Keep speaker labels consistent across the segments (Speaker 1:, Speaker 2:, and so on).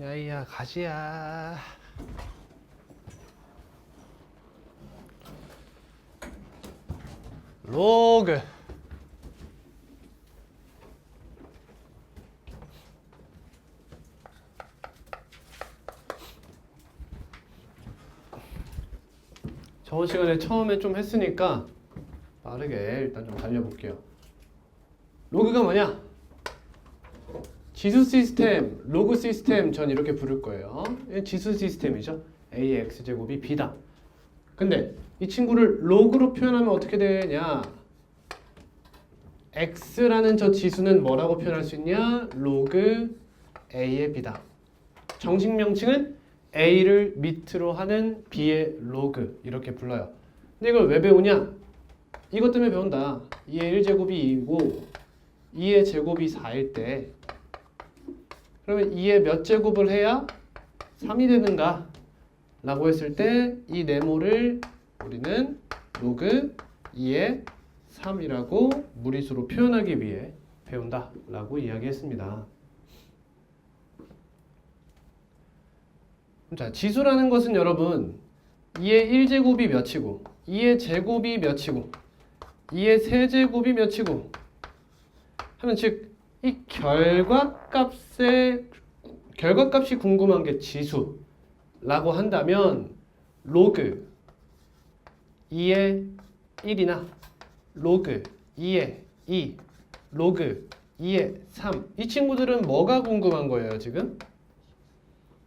Speaker 1: 야이야 가지야. 로그 저번 시간에 처음에 좀 했으니까 빠르게 일단 좀 달려볼게요. 로그가 뭐냐? 지수 시스템, 로그 시스템 전 이렇게 부를 거예요. 지수 시스템이죠. AX제곱이 B다. 근데 이 친구를 로그로 표현하면 어떻게 되냐? X라는 저 지수는 뭐라고 표현할 수 있냐? 로그 A의 B다. 정식 명칭은 A를 밑으로 하는 B의 로그 이렇게 불러요. 근데 이걸 왜 배우냐? 이것 때문에 배운다. 2의 1제곱이 2이고 2의 제곱이 4일 때 그러면 2의 몇 제곱을 해야 3이 되는가? 라고 했을 때 이 네모를 우리는 로그 2의 3이라고 무리수로 표현하기 위해 배운다 라고 이야기했습니다. 자, 지수라는 것은 여러분 2의 1제곱이 몇이고 2의 제곱이 몇이고 2의 세제곱이 몇이고 하면 즉 이 결과값이 궁금한 게 지수라고 한다면 로그 2의 1이나 로그 2의 2, 로그 2의 3 이 친구들은 뭐가 궁금한 거예요 지금?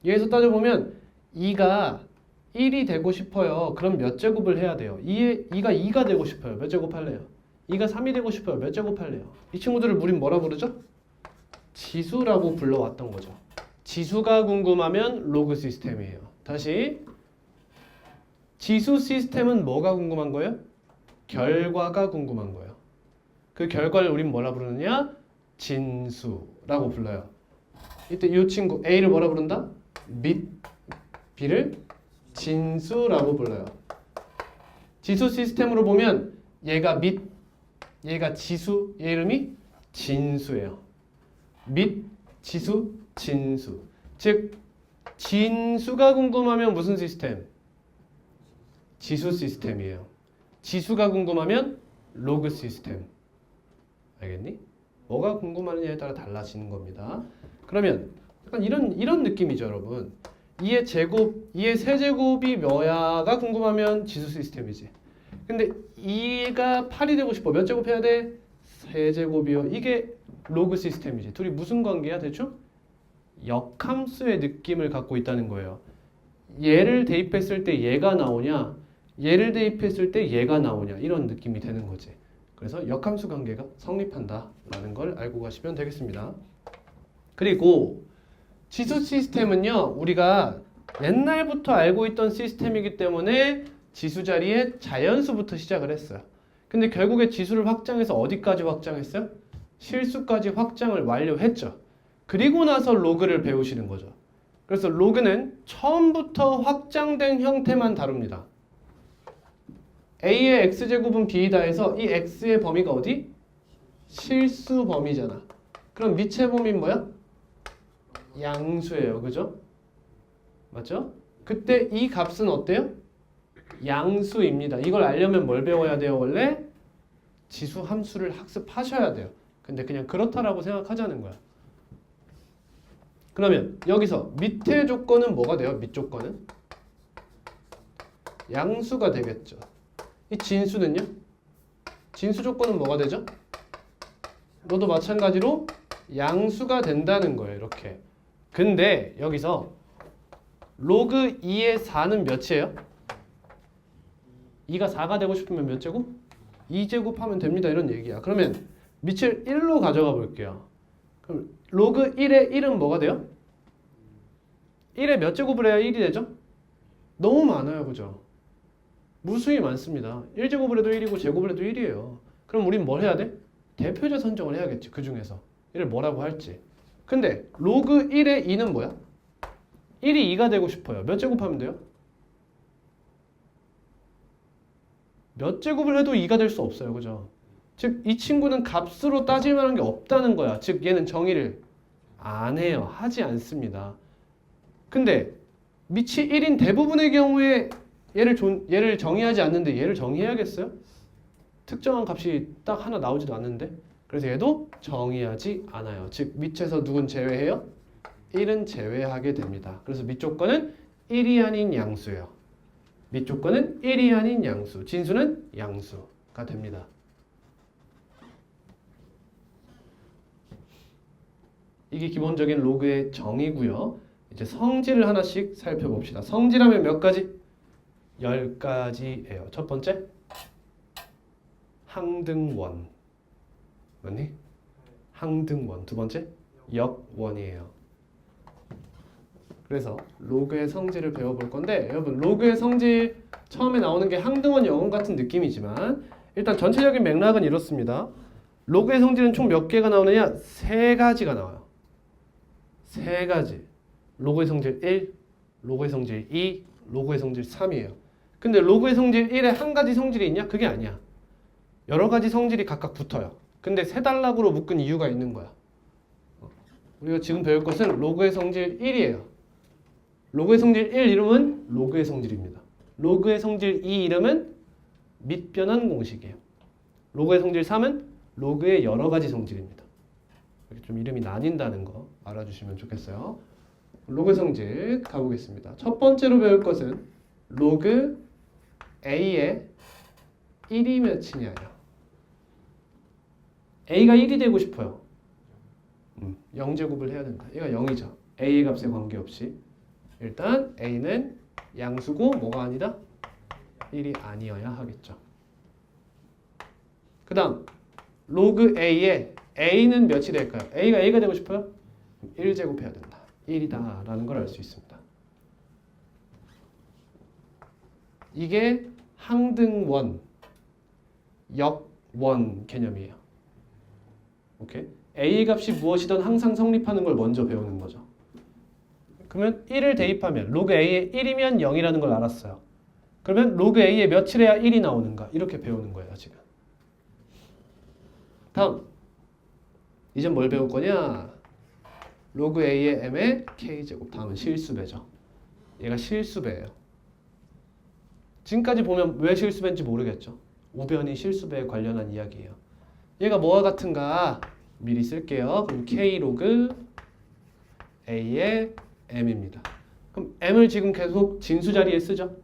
Speaker 1: 여기서 따져보면 2가 1이 되고 싶어요. 그럼 몇 제곱을 해야 돼요? 2가 2가 되고 싶어요. 몇 제곱 할래요? 2가 3이 되고 싶어요. 몇 제곱 할래요? 이 친구들을 우린 뭐라 부르죠? 지수라고 불러왔던 거죠. 지수가 궁금하면 로그 시스템이에요. 다시 지수 시스템은 뭐가 궁금한 거예요? 결과가 궁금한 거예요. 그 결과를 우린 뭐라 부르느냐? 진수라고 불러요. 이때 이 친구 A를 뭐라 부른다? B를 진수라고 불러요. 지수 시스템으로 보면 얘가 얘가 지수, 얘 이름이 진수예요. 지수, 진수. 즉 진수가 궁금하면 무슨 시스템? 지수 시스템이에요. 지수가 궁금하면 로그 시스템. 알겠니? 뭐가 궁금하느냐에 따라 달라지는 겁니다. 그러면 약간 이런 느낌이죠, 여러분. 2의 제곱, 2의 세제곱이 몇야가 궁금하면 지수 시스템이지. 근데 2가 8이 되고 싶어. 몇 제곱 해야 돼? 세제곱이요. 이게 로그 시스템이지. 둘이 무슨 관계야, 대충? 역함수의 느낌을 갖고 있다는 거예요. 얘를 대입했을 때 얘가 나오냐, 얘를 대입했을 때 얘가 나오냐, 이런 느낌이 되는 거지. 그래서 역함수 관계가 성립한다라는 걸 알고 가시면 되겠습니다. 그리고 지수 시스템은요, 우리가 옛날부터 알고 있던 시스템이기 때문에 지수 자리에 자연수부터 시작을 했어요. 근데 결국에 지수를 확장해서 어디까지 확장했어요? 실수까지 확장을 완료했죠. 그리고 나서 로그를 배우시는 거죠. 그래서 로그는 처음부터 확장된 형태만 다룹니다. A의 X제곱은 B이다 해서 이 X의 범위가 어디? 실수 범위잖아. 그럼 밑의 범위는 뭐야? 양수예요. 그죠? 맞죠? 그때 이 값은 어때요? 양수입니다. 이걸 알려면 뭘 배워야 돼요? 원래 지수 함수를 학습하셔야 돼요. 근데 그냥 그렇다라고 생각하자는 거야. 그러면 여기서 밑의 조건은 뭐가 돼요? 밑 조건은? 양수가 되겠죠. 이 진수는요? 진수 조건은 뭐가 되죠? 너도 마찬가지로 양수가 된다는 거예요. 이렇게. 근데 여기서 로그 2의 4는 몇이에요? 2가 4가 되고 싶으면 몇 제곱? 2제곱 하면 됩니다. 이런 얘기야. 그러면 밑을 1로 가져가 볼게요. 그럼 로그 1의 1은 뭐가 돼요? 1에 몇 제곱을 해야 1이 되죠? 너무 많아요. 그죠? 무수히 많습니다. 1제곱을 해도 1이고 제곱을 해도 1이에요. 그럼 우린 뭘 해야 돼? 대표자 선정을 해야겠지. 그 중에서. 얘를 뭐라고 할지. 근데 로그 1의 2는 뭐야? 1이 2가 되고 싶어요. 몇 제곱하면 돼요? 몇 제곱을 해도 2가 될 수 없어요. 그죠? 즉 이 친구는 값으로 따질 만한 게 없다는 거야. 즉 얘는 정의를 안 해요. 하지 않습니다. 근데 밑이 1인 대부분의 경우에 얘를 정의하지 않는데 얘를 정의해야겠어요? 특정한 값이 딱 하나 나오지도 않는데. 그래서 얘도 정의하지 않아요. 즉 밑에서 누군 제외해요? 1은 제외하게 됩니다. 그래서 밑 조건은 1이 아닌 양수예요. 밑 조건은 1이 아닌 양수. 진수는 양수가 됩니다. 이게 기본적인 로그의 정의고요. 이제 성질을 하나씩 살펴봅시다. 성질하면 몇 가지? 10가지예요. 첫 번째, 항등원. 맞니? 항등원. 두 번째, 역원이에요. 그래서 로그의 성질을 배워볼 건데, 여러분 로그의 성질 처음에 나오는 게 항등원, 역원 같은 느낌이지만 일단 전체적인 맥락은 이렇습니다. 로그의 성질은 총 몇 개가 나오느냐? 3가지가 나와요. 3가지. 로그의 성질 1, 로그의 성질 2, 로그의 성질 3이에요. 근데 로그의 성질 1에 한 가지 성질이 있냐? 그게 아니야. 여러 가지 성질이 각각 붙어요. 근데 세 단락으로 묶은 이유가 있는 거야. 우리가 지금 배울 것은 로그의 성질 1이에요. 로그의 성질 1 이름은 로그의 성질입니다. 로그의 성질 2 이름은 밑변환 공식이에요. 로그의 성질 3은 로그의 여러 가지 성질입니다. 이렇게 좀 이름이 나뉜다는 거 알아주시면 좋겠어요. 로그 성질 가보겠습니다. 첫 번째로 배울 것은 로그 A의 1이 몇이냐요. A가 1이 되고 싶어요. 0제곱을 해야 된다. 얘가 0이죠. A의 값에 관계없이. 일단 A는 양수고 뭐가 아니다? 1이 아니어야 하겠죠. 그 다음 로그 A의 A는 몇이 될까요? A가 되고 싶어요? 1제곱 해야 된다. 1이다 라는 걸 알 수 있습니다. 이게 항등원, 역원 개념이에요. 오케이? A 값이 무엇이든 항상 성립하는 걸 먼저 배우는 거죠. 그러면 1을 대입하면 로그 A의 1이면 0이라는 걸 알았어요. 그러면 로그 A의 몇을 해야 1이 나오는가? 이렇게 배우는 거예요, 지금. 다음. 이제 뭘 배울 거냐? 로그 A의 M의 K제곱. 다음은 실수배죠. 얘가 실수배예요. 지금까지 보면 왜 실수배인지 모르겠죠. 우변이 실수배에 관련한 이야기예요. 얘가 뭐와 같은가? 미리 쓸게요. 그럼 K 로그 A의 M입니다. 그럼 M을 지금 계속 진수 자리에 쓰죠.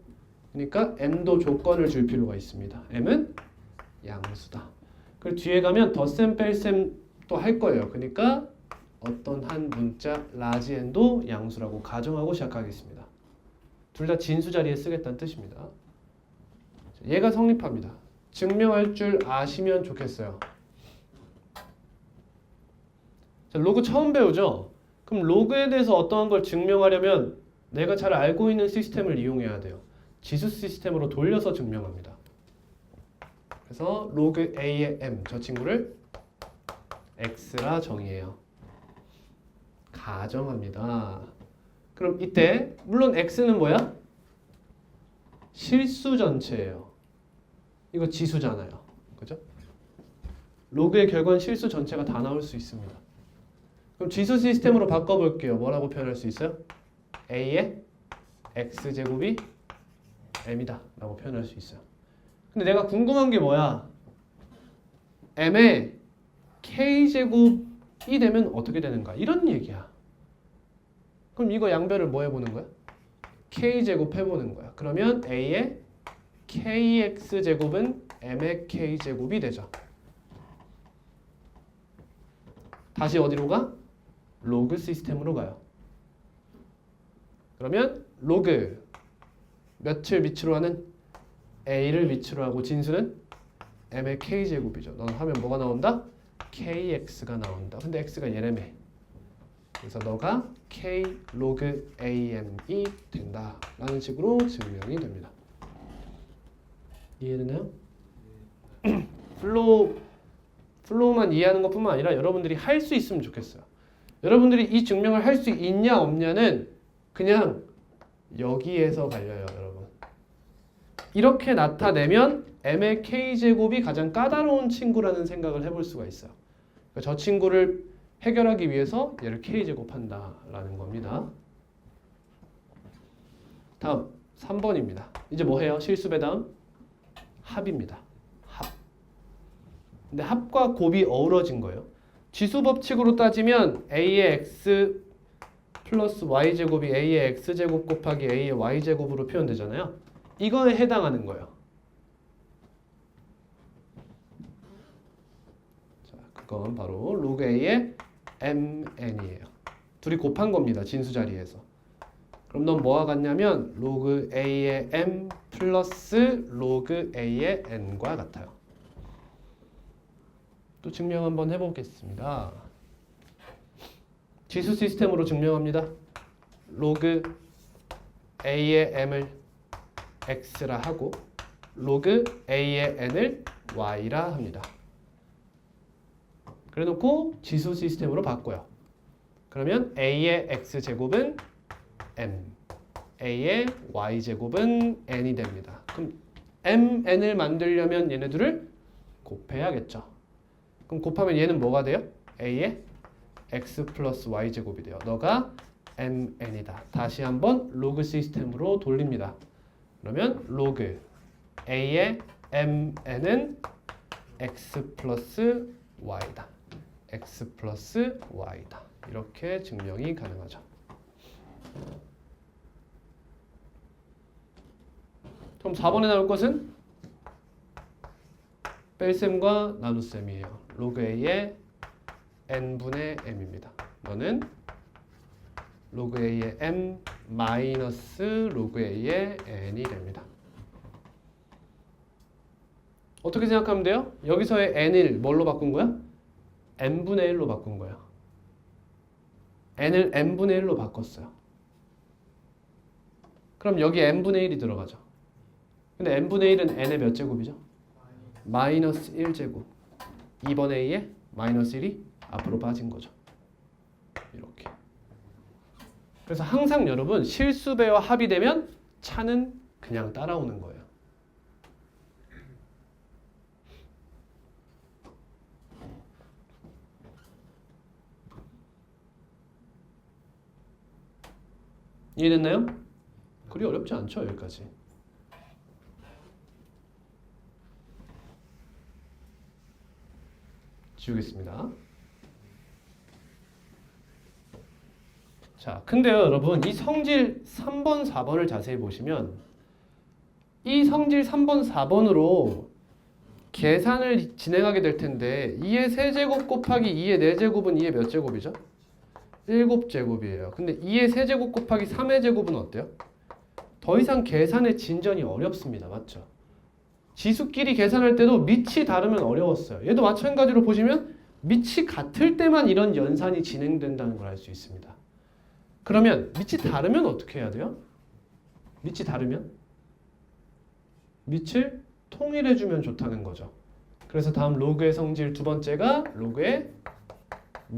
Speaker 1: 그러니까 M도 조건을 줄 필요가 있습니다. M은 양수다. 그리고 뒤에 가면 덧셈 뺄셈 또 할 거예요. 그러니까 어떤 한 문자 라지 N도 양수라고 가정하고 시작하겠습니다. 둘 다 진수 자리에 쓰겠다는 뜻입니다. 얘가 성립합니다. 증명할 줄 아시면 좋겠어요. 자, 로그 처음 배우죠? 그럼 로그에 대해서 어떠한 걸 증명하려면 내가 잘 알고 있는 시스템을 이용해야 돼요. 지수 시스템으로 돌려서 증명합니다. 그래서 로그 A의 M, 저 친구를 X라 정의해요. 가정합니다. 그럼 이때 물론 X는 뭐야? 실수 전체예요. 이거 지수잖아요. 그죠? 로그의 결과는 실수 전체가 다 나올 수 있습니다. 그럼 지수 시스템으로 바꿔볼게요. 뭐라고 표현할 수 있어요? A의 X제곱이 M이다 라고 표현할 수 있어요. 근데 내가 궁금한 게 뭐야? M의 K제곱이 되면 어떻게 되는가? 이런 얘기야. 그럼 이거 양변을 뭐 해보는 거야? K제곱 해보는 거야. 그러면 A의 KX제곱은 M의 K제곱이 되죠. 다시 어디로 가? 로그 시스템으로 가요. 그러면 로그 몇을 밑으로 하는 A를 밑으로 하고 진수는 M의 K제곱이죠. 넌 하면 뭐가 나온다? KX가 나온다. 근데 X가 얘라며. 그래서 너가 K 로그 AM이 된다 라는 식으로 증명이 됩니다. 이해되나요? 플로우만 이해하는 것뿐만 아니라 여러분들이 할 수 있으면 좋겠어요. 여러분들이 이 증명을 할 수 있냐 없냐는 그냥 여기에서 갈려요, 여러분. 이렇게 나타내면 M의 K제곱이 가장 까다로운 친구라는 생각을 해볼 수가 있어요. 그러니까 저 친구를 해결하기 위해서 얘를 K제곱한다라는 겁니다. 다음 3번입니다. 이제 뭐 해요? 실수배 다음 합입니다. 합. 근데 합과 곱이 어우러진 거예요. 지수 법칙으로 따지면 a의 x 플러스 y제곱이 a의 x제곱 곱하기 a의 y제곱으로 표현되잖아요. 이거에 해당하는 거예요. 자, 그건 바로 로그 a의 mn이에요. 둘이 곱한 겁니다. 진수 자리에서. 그럼 넌 뭐와 같냐면 로그 a의 m 플러스 로그 a의 n과 같아요. 또 증명 한번 해보겠습니다. 지수 시스템으로 증명합니다. 로그 a의 m을 x라 하고 로그 a의 n을 y라 합니다. 그래놓고 지수 시스템으로 바꿔요. 그러면 a의 x제곱은 m, a의 y제곱은 n이 됩니다. 그럼 mn을 만들려면 얘네들을 곱해야겠죠. 그럼 곱하면 얘는 뭐가 돼요? a의 x 플러스 y제곱이 돼요. 너가 mn이다. 다시 한번 로그 시스템으로 돌립니다. 그러면 로그 a의 mn은 x 플러스 y다. x 플러스 y다. 이렇게 증명이 가능하죠. 그럼 4번에 나올 것은 뺄셈과 나눗셈이에요. 로그 a의 n분의 m입니다. 너는 로그 a의 m 마이너스 로그 a의 n이 됩니다. 어떻게 생각하면 돼요? 여기서의 n을 뭘로 바꾼 거야? n분의 1로 바꾼 거예요. n을 n분의 1로 바꿨어요. 그럼 여기 n분의 1이 들어가죠. 근데 n분의 1은 n의 몇 제곱이죠? 마이너스 1제곱. 2번 a의 마이너스 1이 앞으로 빠진 거죠. 이렇게. 그래서 항상 여러분 실수배와 합이 되면 차는 그냥 따라오는 거예요. 이해됐나요? 그리 어렵지 않죠, 여기까지. 지우겠습니다. 자, 근데요, 여러분, 이 성질 3번, 4번을 자세히 보시면 이 성질 3번, 4번으로 계산을 진행하게 될 텐데 2의 세제곱 곱하기 2의 4제곱은 2의 몇 제곱이죠? 7제곱이에요. 근데 2의 세제곱 곱하기 3의 제곱은 어때요? 더 이상 계산의 진전이 어렵습니다. 맞죠? 지수끼리 계산할 때도 밑이 다르면 어려웠어요. 얘도 마찬가지로 보시면 밑이 같을 때만 이런 연산이 진행된다는 걸 알 수 있습니다. 그러면 밑이 다르면 어떻게 해야 돼요? 밑이 다르면 밑을 통일해주면 좋다는 거죠. 그래서 다음 로그의 성질 두 번째가 로그의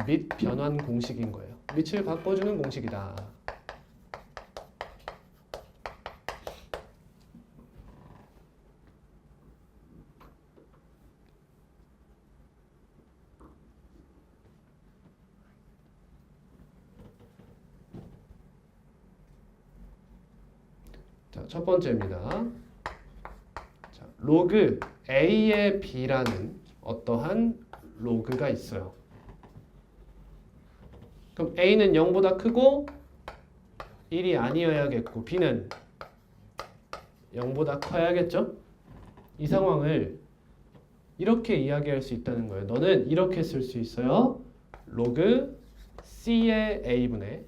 Speaker 1: 밑 변환 공식인 거예요. 밑을 바꿔주는 공식이다. 자, 첫 번째입니다. 자, 로그 a의 b라는 어떠한 로그가 있어요. 그럼 a는 0보다 크고 1이 아니어야겠고 b는 0보다 커야겠죠? 이 상황을 이렇게 이야기할 수 있다는 거예요. 너는 이렇게 쓸 수 있어요. 로그 c의 a분의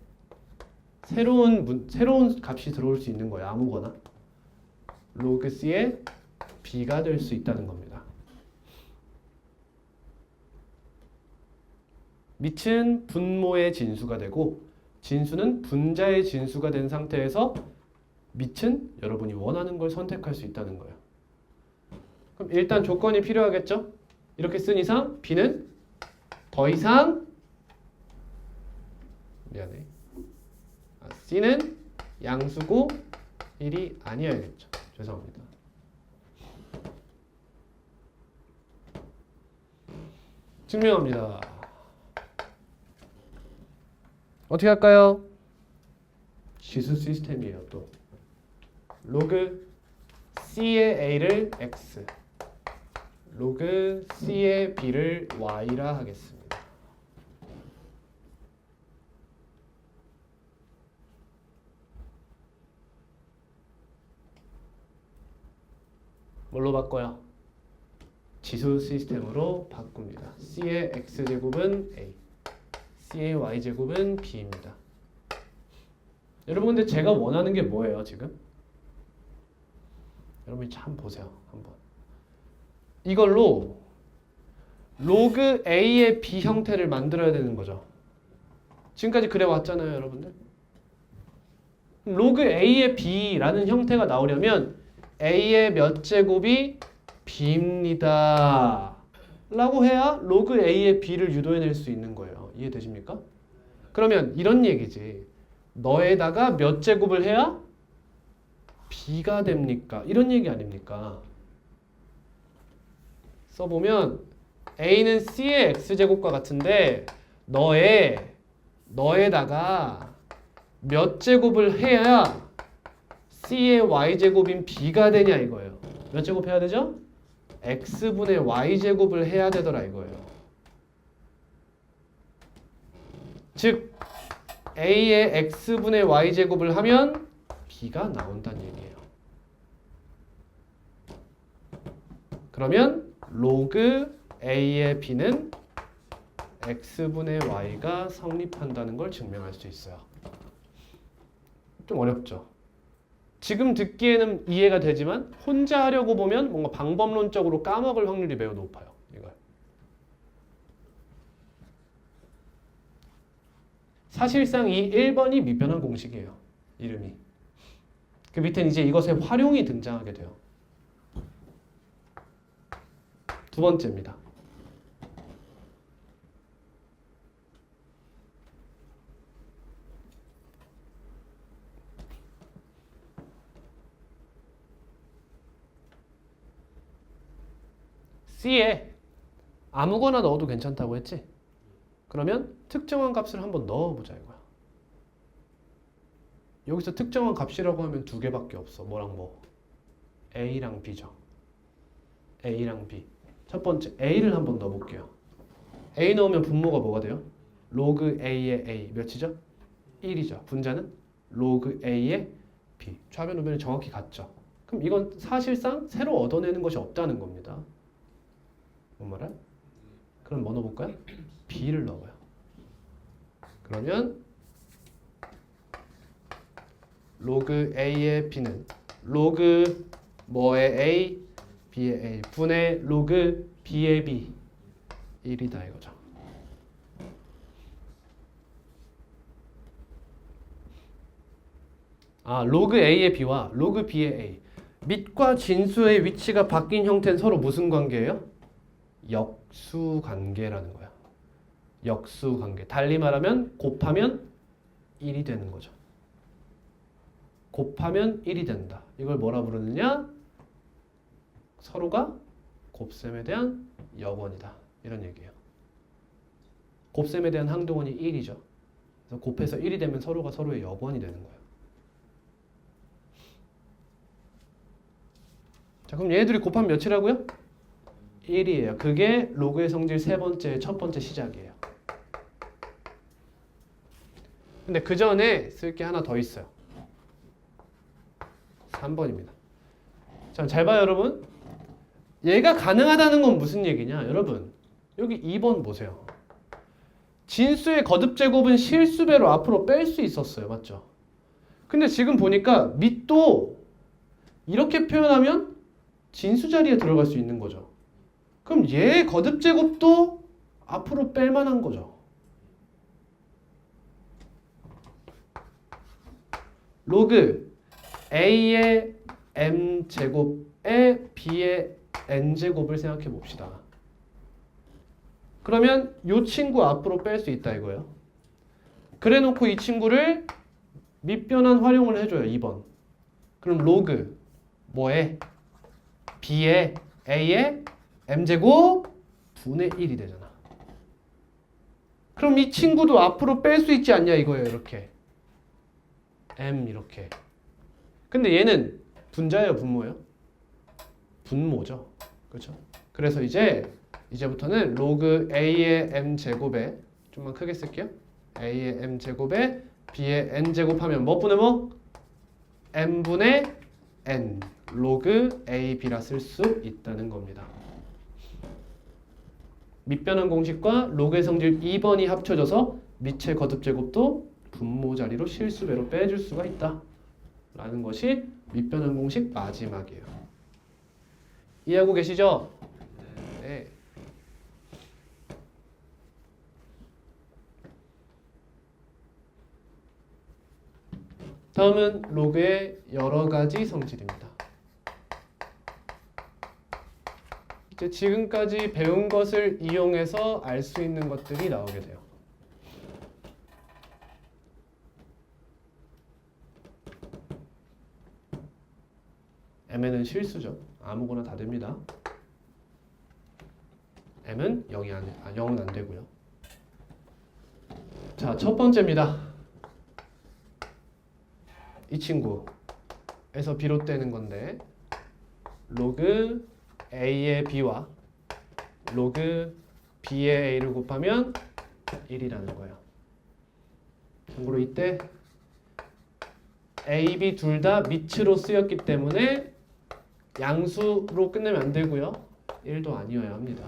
Speaker 1: 새로운 값이 들어올 수 있는 거예요. 아무거나. 로그 c의 b가 될 수 있다는 겁니다. 밑은 분모의 진수가 되고 진수는 분자의 진수가 된 상태에서 밑은 여러분이 원하는 걸 선택할 수 있다는 거예요. 그럼 일단 조건이 필요하겠죠? 이렇게 쓴 이상 b는 더 이상 c는 양수고 1이 아니어야겠죠. 죄송합니다. 증명합니다. 어떻게 할까요? 지수 시스템이에요. 또 로그 C의 A를 X, 로그 C의 B를 Y라 하겠습니다. 뭘로 바꿔요? 지수 시스템으로 바꿉니다. C의 X제곱은 A, C의 Y제곱은 B입니다. 여러분 근데 제가 원하는 게 뭐예요 지금? 여러분이 참 보세요 한번. 이걸로 로그 A의 B 형태를 만들어야 되는 거죠. 지금까지 그래 왔잖아요 여러분들. 로그 A의 B라는 형태가 나오려면 A의 몇 제곱이 B입니다 라고 해야 로그 A의 B를 유도해낼 수 있는 거예요. 이해되십니까? 그러면 이런 얘기지. 너에다가 몇 제곱을 해야 B가 됩니까? 이런 얘기 아닙니까? 써보면 A는 C의 X제곱과 같은데 너에다가 몇 제곱을 해야 C의 Y제곱인 B가 되냐 이거예요. 몇 제곱 해야 되죠? X분의 Y제곱을 해야 되더라 이거예요. 즉 A의 X분의 Y제곱을 하면 B가 나온다는 얘기예요. 그러면 로그 A의 B는 X분의 Y가 성립한다는 걸 증명할 수 있어요. 좀 어렵죠? 지금 듣기에는 이해가 되지만 혼자 하려고 보면 뭔가 방법론적으로 까먹을 확률이 매우 높아요. 이걸. 사실상 이 1번이 미변환 공식이에요. 이름이. 그 밑엔 이제 이것의 활용이 등장하게 돼요. 두 번째입니다. C에 아무거나 넣어도 괜찮다고 했지? 그러면 특정한 값을 한번 넣어보자 이거야. 여기서 특정한 값이라고 하면 두 개밖에 없어. 뭐랑 뭐? A랑 B죠. A랑 B. 첫 번째 A를 한번 넣어볼게요. A 넣으면 분모가 뭐가 돼요? 로그 A의 A 몇이죠? 1이죠. 분자는 로그 A의 B. 좌변 우변이 정확히 같죠. 그럼 이건 사실상 새로 얻어내는 것이 없다는 겁니다. 뭔 말이야? 그럼 뭐 넣어볼까요? B를 넣어요. 그러면 로그 A의 B는 로그 뭐의 A, B의 A 분의 로그 B의 B 1이다 이거죠. 로그 A의 B와 로그 B의 A 밑과 진수의 위치가 바뀐 형태는 서로 무슨 관계예요? 역수관계라는 거야. 역수관계. 달리 말하면 곱하면 1이 되는 거죠. 곱하면 1이 된다. 이걸 뭐라 부르느냐? 서로가 곱셈에 대한 역원이다. 이런 얘기예요. 곱셈에 대한 항동원이 1이죠. 그래서 곱해서 1이 되면 서로가 서로의 역원이 되는 거예요. 자, 그럼 얘네들이 곱하면 몇이라고요? 1이에요. 그게 로그의 성질 세 번째, 첫 번째 시작이에요. 근데 그 전에 쓸 게 하나 더 있어요. 3번입니다. 자, 잘 봐요, 여러분. 얘가 가능하다는 건 무슨 얘기냐? 여러분, 여기 2번 보세요. 진수의 거듭 제곱은 실수배로 앞으로 뺄 수 있었어요. 맞죠? 근데 지금 보니까 밑도 이렇게 표현하면 진수 자리에 들어갈 수 있는 거죠. 그럼 얘 거듭 제곱도 앞으로 뺄 만한 거죠. 로그 A의 M제곱에 B의 N제곱을 생각해 봅시다. 그러면 이 친구 앞으로 뺄 수 있다 이거예요. 그래 놓고 이 친구를 밑변환 활용을 해줘요. 2번. 그럼 로그 뭐에? B의 A의 M제곱 분의 1이 되잖아. 그럼 이 친구도 앞으로 뺄 수 있지 않냐 이거예요. 이렇게 M 이렇게. 근데 얘는 분자예요, 분모예요? 분모죠. 그렇죠? 그래서 이제부터는 로그 a의 m 제곱에 좀만 크게 쓸게요. a의 m 제곱에 b의 n 제곱하면 뭐 분의 뭐? m분의 n 로그 a, b라 쓸 수 있다는 겁니다. 밑변환 공식과 로그의 성질 2번이 합쳐져서 밑의 거듭 제곱도 분모 자리로 실수배로 빼줄 수가 있다 라는 것이 밑변환 공식 마지막이에요. 이해하고 계시죠? 네. 다음은 로그의 여러 가지 성질입니다. 이제 지금까지 배운 것을 이용해서 알 수 있는 것들이 나오게 돼요. m는 실수죠. 아무거나 다 됩니다. m은 0은 안 되고요. 자, 첫 번째입니다. 이 친구에서 비롯되는 건데 로그 a의 b와 로그 b의 a를 곱하면 1이라는 거예요. 참고로 이때 a, b 둘 다 밑으로 쓰였기 때문에 양수로 끝내면 안 되고요. 1도 아니어야 합니다.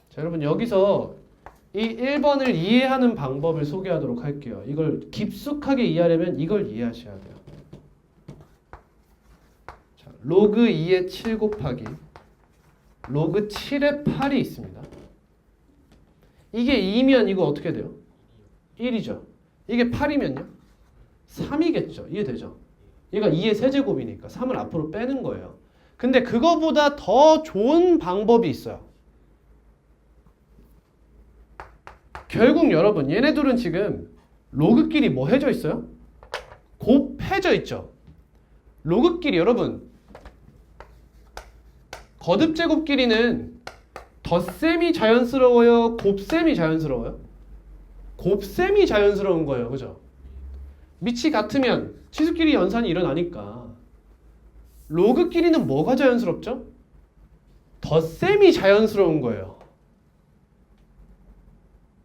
Speaker 1: 자, 여러분 여기서 이 1번을 이해하는 방법을 소개하도록 할게요. 이걸 깊숙하게 이해하려면 이걸 이해하셔야 돼요. 자, 로그 2의 7 곱하기 로그 7의 8이 있습니다. 이게 2면 이거 어떻게 돼요? 1이죠. 이게 8이면요? 3이겠죠. 이해되죠? 얘가 2의 세제곱이니까 3을 앞으로 빼는 거예요. 근데 그거보다 더 좋은 방법이 있어요. 결국 여러분 얘네들은 지금 로그끼리 뭐 해져 있어요? 곱해져 있죠. 로그끼리 여러분 거듭제곱끼리는 덧셈이 자연스러워요? 곱셈이 자연스러워요? 곱셈이 자연스러운 거예요. 그죠? 밑이 같으면 치수끼리 연산이 일어나니까 로그끼리는 뭐가 자연스럽죠? 덧셈이 자연스러운 거예요.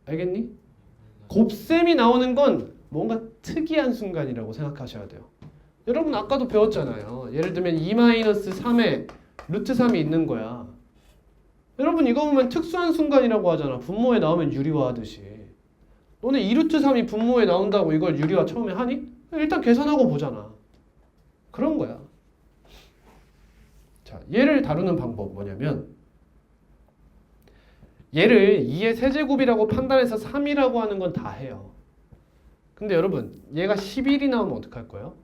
Speaker 1: 알겠니? 곱셈이 나오는 건 뭔가 특이한 순간이라고 생각하셔야 돼요. 여러분 아까도 배웠잖아요. 예를 들면 2-3에 루트 3이 있는 거야. 여러분 이거 보면 특수한 순간이라고 하잖아. 분모에 나오면 유리화하듯이. 너네 2루트 3이 분모에 나온다고 이걸 유리화 처음에 하니? 일단 계산하고 보잖아. 그런 거야. 자, 얘를 다루는 방법 뭐냐면 얘를 2의 세제곱이라고 판단해서 3이라고 하는 건 다 해요. 근데 여러분 얘가 11이 나오면 어떡할 거예요?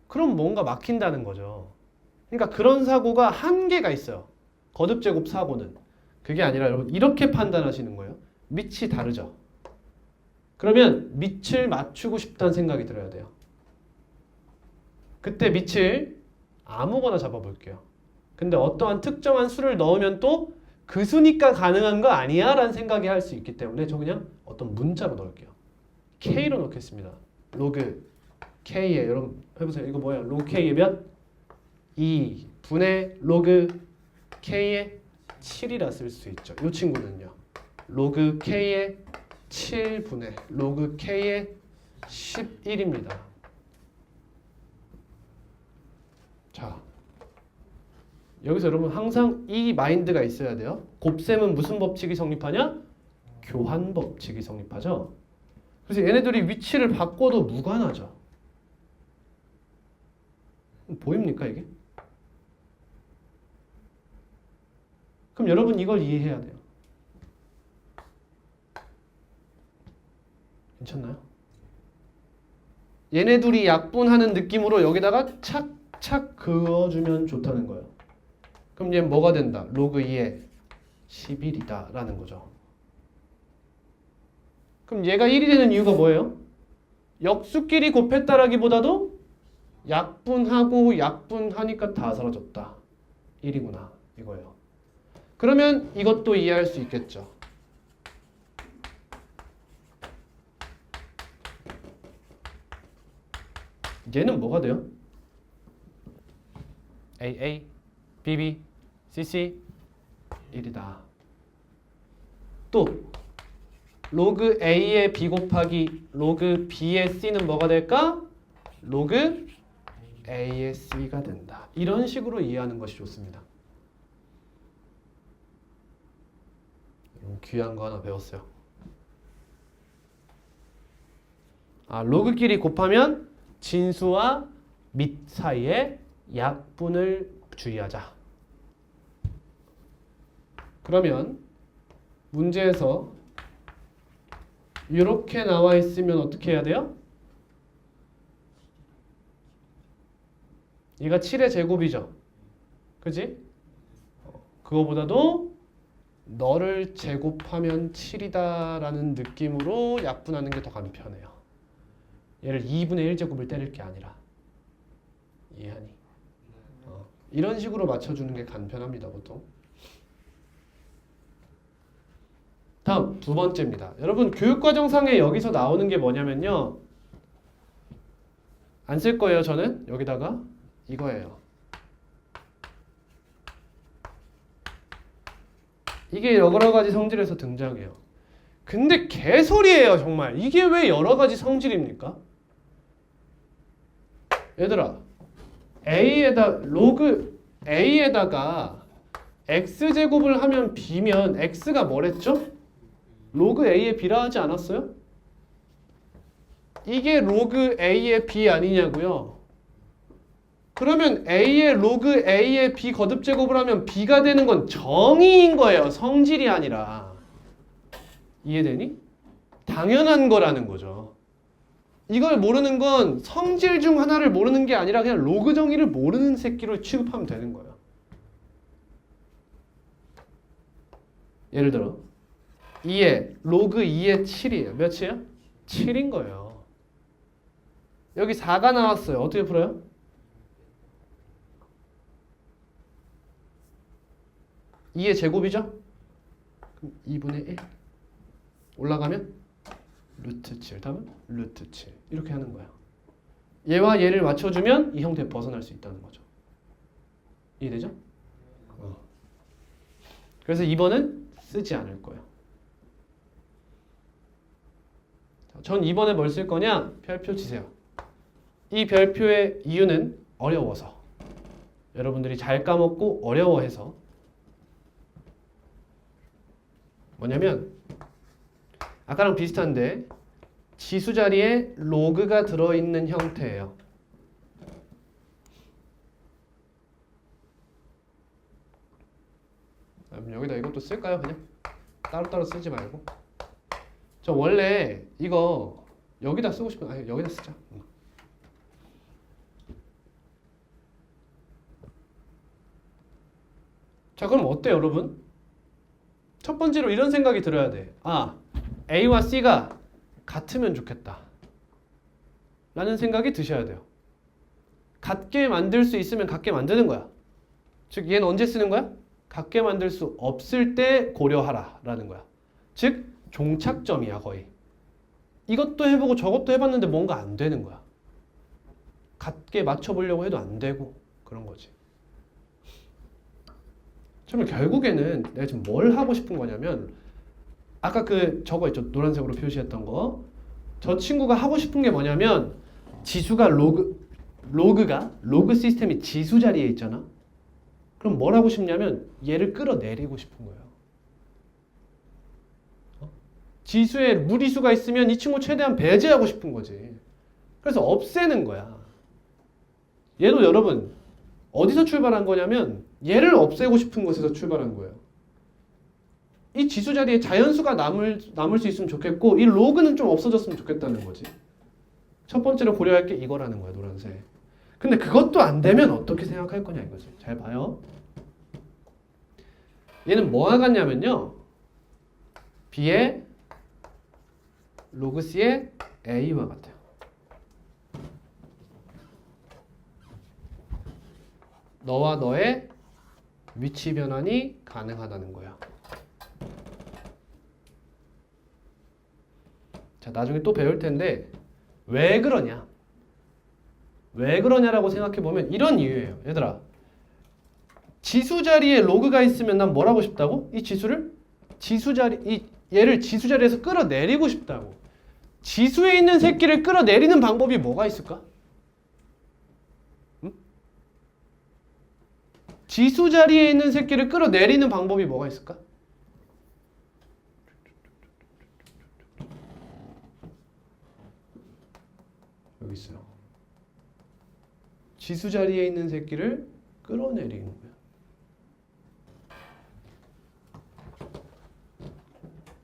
Speaker 1: 그럼 뭔가 막힌다는 거죠. 그러니까 그런 사고가 한계가 있어요. 거듭제곱 사고는. 그게 아니라 여러분 이렇게 판단하시는 거예요. 밑이 다르죠. 그러면 밑을 맞추고 싶다는 생각이 들어야 돼요. 그때 밑을 아무거나 잡아볼게요. 근데 어떠한 특정한 수를 넣으면 또 그 수니까 가능한 거 아니야? 라는 생각이 할 수 있기 때문에 저 그냥 어떤 문자로 넣을게요. K로 넣겠습니다. 로그 K에 여러분 해보세요. 이거 뭐예요? 로그 K의 몇? 2 분의 로그 K의 7이라 쓸 수 있죠. 이 친구는요. 로그 K의 7분의 로그 K의 11입니다. 자, 여기서 여러분 항상 이 마인드가 있어야 돼요. 곱셈은 무슨 법칙이 성립하냐? 교환 법칙이 성립하죠. 그래서 얘네들이 위치를 바꿔도 무관하죠. 보입니까 이게? 그럼 여러분 이걸 이해해야 돼요. 괜찮나요? 얘네 둘이 약분하는 느낌으로 여기다가 착착 그어주면 좋다는 거예요. 그럼 얘는 뭐가 된다? 로그 2의 11이다 라는 거죠. 그럼 얘가 1이 되는 이유가 뭐예요? 역수끼리 곱했다라기보다도 약분하고 약분하니까 다 사라졌다. 1이구나 이거예요. 그러면 이것도 이해할 수 있겠죠. 얘는 뭐가 돼요? AA, BB, CC 1이다. 또 로그 A의 B 곱하기 로그 B의 C는 뭐가 될까? 로그 A의 C가 된다. 이런 식으로 이해하는 것이 좋습니다. 귀한 거 하나 배웠어요. 로그끼리 곱하면 진수와 밑 사이에 약분을 주의하자. 그러면 문제에서 이렇게 나와 있으면 어떻게 해야 돼요? 얘가 7의 제곱이죠. 그지? 그거보다도 너를 제곱하면 7이다 라는 느낌으로 약분하는 게 더 간편해요. 얘를 2분의 1제곱을 때릴 게 아니라. 이해하니? 이런 식으로 맞춰주는 게 간편합니다, 보통. 다음 두 번째입니다. 여러분 교육과정상에 여기서 나오는 게 뭐냐면요. 안 쓸 거예요, 저는. 여기다가 이거예요. 이게 여러 가지 성질에서 등장해요. 근데 개소리예요, 정말. 이게 왜 여러 가지 성질입니까? 얘들아, 로그 A에다가 X제곱을 하면 B면 X가 뭐랬죠? 로그 A의 B라 하지 않았어요? 이게 로그 A의 B 아니냐고요? 그러면 A의 로그 A의 B 거듭제곱을 하면 B가 되는 건 정의인 거예요. 성질이 아니라. 이해되니? 당연한 거라는 거죠. 이걸 모르는 건 성질 중 하나를 모르는 게 아니라 그냥 로그 정의를 모르는 새끼로 취급하면 되는 거예요. 예를 들어 2에 로그 2의 7이에요. 몇이에요? 7인 거예요. 여기 4가 나왔어요. 어떻게 풀어요? (2의) 제곱이죠? 그럼 2분의 1 올라가면 루트 7 다음은 루트 7 이렇게 하는 거예요. 얘와 얘를 맞춰주면 이 형태에 벗어날 수 있다는 거죠. 이해되죠? 그래서 2번은 쓰지 않을 거예요. 전 2번에 뭘 쓸 거냐? 별표 치세요. 이 별표의 이유는 어려워서. 여러분들이 잘 까먹고 어려워해서. 뭐냐면 아까랑 비슷한데 지수 자리에 로그가 들어있는 형태예요. 여기다 이것도 쓸까요? 그냥 따로따로 쓰지 말고. 저 원래 이거 여기다 쓰고 싶은 아니 여기다 쓰자. 자 그럼 어때요 여러분? 첫 번째로 이런 생각이 들어야 돼. A와 C가 같으면 좋겠다 라는 생각이 드셔야 돼요. 같게 만들 수 있으면 같게 만드는 거야. 즉 얘는 언제 쓰는 거야? 같게 만들 수 없을 때 고려하라 라는 거야. 즉 종착점이야 거의. 이것도 해보고 저것도 해봤는데 뭔가 안 되는 거야. 같게 맞춰보려고 해도 안 되고 그런 거지. 그러면 결국에는 내가 지금 뭘 하고 싶은 거냐면 아까 저거 있죠. 노란색으로 표시했던 거. 저 친구가 하고 싶은 게 뭐냐면 지수가 로그 시스템이 지수 자리에 있잖아. 그럼 뭘 하고 싶냐면 얘를 끌어내리고 싶은 거예요. 지수에 무리수가 있으면 이 친구 최대한 배제하고 싶은 거지. 그래서 없애는 거야. 얘도 여러분 어디서 출발한 거냐면 얘를 없애고 싶은 곳에서 출발한 거예요. 이 지수 자리에 자연수가 남을 수 있으면 좋겠고 이 로그는 좀 없어졌으면 좋겠다는 거지. 첫 번째로 고려할 게 이거라는 거야, 노란색. 근데 그것도 안 되면 어떻게 생각할 거냐 이거지. 잘 봐요. 얘는 뭐와 같냐면요. B의 로그 C의 A와 같아요. 너와 너의 위치 변환이 가능하다는 거야. 자, 나중에 또 배울 텐데 왜 그러냐? 왜 그러냐라고 생각해보면 이런 이유예요. 얘들아, 지수 자리에 로그가 있으면 난 뭘 하고 싶다고? 이 지수를 얘를 지수 자리에서 끌어내리고 싶다고. 지수에 있는 새끼를 끌어내리는 방법이 뭐가 있을까? 응? 지수 자리에 있는 새끼를 끌어내리는 방법이 뭐가 있을까? 여기 있어요. 지수 자리에 있는 새끼를 끌어내리는 거야.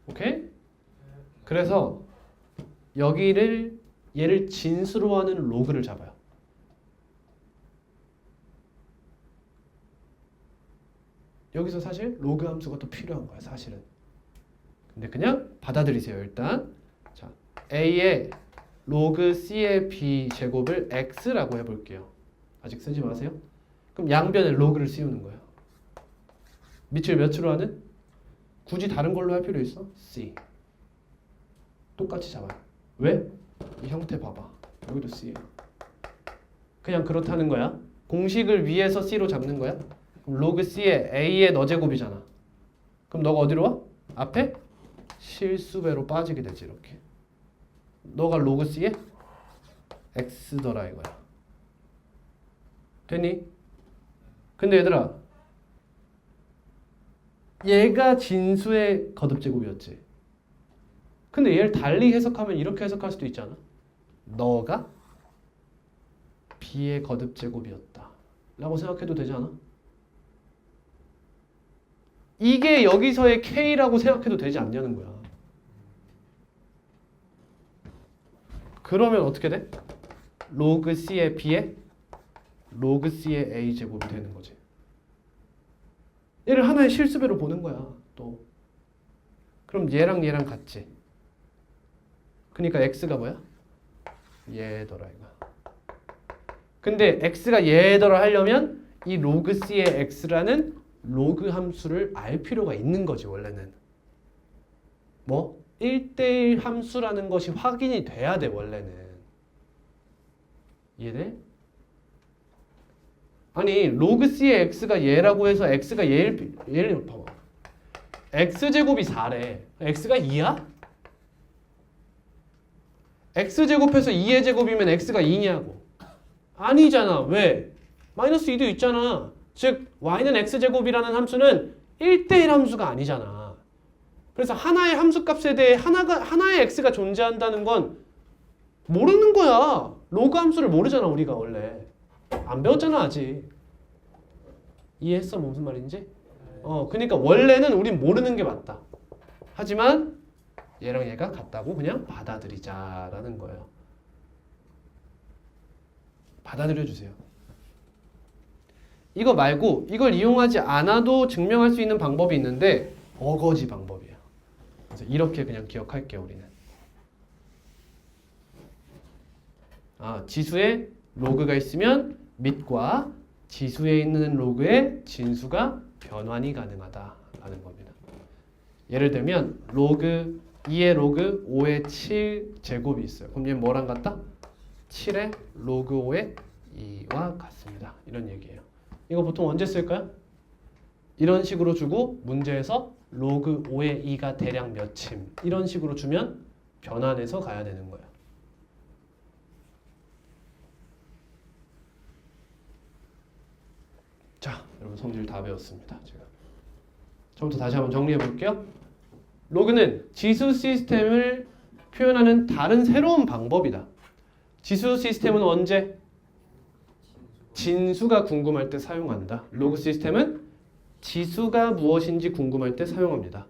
Speaker 1: 오케이? 그래서 얘를 진수로 하는 로그를 잡아요. 여기서 사실 로그 함수가 또 필요한 거야, 사실은. 근데 그냥 받아들이세요, 일단. 자, A의 로그 C의 B 제곱을 X라고 해볼게요. 아직 쓰지 마세요. 그럼 양변에 로그를 씌우는 거예요. 밑을 몇으로 하는? 굳이 다른 걸로 할 필요 있어? C. 똑같이 잡아요. 왜? 이 형태 봐봐. 여기도 C예요. 그냥 그렇다는 거야. 공식을 위에서 C로 잡는 거야. 그럼 로그 C에 A의 너 제곱이잖아. 그럼 너가 어디로 와? 앞에 실수배로 빠지게 되지, 이렇게. 너가 로그 C에 X더라 이거야. 됐니? 근데 얘들아, 얘가 진수의 거듭제곱이었지. 근데 얘를 달리 해석하면 이렇게 해석할 수도 있잖아. 너가 B의 거듭제곱이었다 라고 생각해도 되지 않아? 이게 여기서의 K라고 생각해도 되지 않냐는 거야. 그러면 어떻게 돼? 로그 C의 B에 로그 C의 A 제곱이 되는 거지. 얘를 하나의 실수배로 보는 거야. 또 그럼 얘랑 얘랑 같지. 그러니까 X가 뭐야? 얘더라 이거. 근데 X가 얘더라 하려면 이 로그 C의 X라는 로그 함수를 알 필요가 있는 거지, 원래는. 뭐? 1대1 함수라는 것이 확인이 돼야 돼, 원래는. 이해돼? 아니, 로그 C의 X가 얘라고 해서 X가 얘를 봐봐. X제곱이 4래. X가 2야? X제곱해서 2의 제곱이면 X가 2냐고. 아니잖아. 왜? 마이너스 2도 있잖아. 즉 y는 x제곱이라는 함수는 1대1 함수가 아니잖아. 그래서 하나의 함수값에 대해 하나의 x가 존재한다는 건 모르는 거야. 로그 함수를 모르잖아, 우리가 원래. 안 배웠잖아, 아직. 이해했어? 무슨 말인지? 그러니까 원래는 우린 모르는 게 맞다. 하지만 얘랑 얘가 같다고 그냥 받아들이자라는 거예요. 받아들여 주세요. 이거 말고 이걸 이용하지 않아도 증명할 수 있는 방법이 있는데 어거지 방법이에요. 그래서 이렇게 그냥 기억할게요, 우리는. 지수에 로그가 있으면 밑과 지수에 있는 로그의 진수가 변환이 가능하다라는 겁니다. 예를 들면 로그 2의 로그 5의 7 제곱이 있어요. 그럼 얘는 뭐랑 같다? 7의 로그 5의 2와 같습니다. 이런 얘기예요. 이거 보통 언제 쓸까요? 이런 식으로 주고 문제에서 로그 5의 2가 대략 몇임 이런 식으로 주면 변환해서 가야 되는 거예요. 자, 여러분 성질 다 배웠습니다. 제가 처음부터 다시 한번 정리해 볼게요. 로그는 지수 시스템을 표현하는 다른 새로운 방법이다. 지수 시스템은 언제? 진수가 궁금할 때 사용한다. 로그 시스템은 지수가 무엇인지 궁금할 때 사용합니다.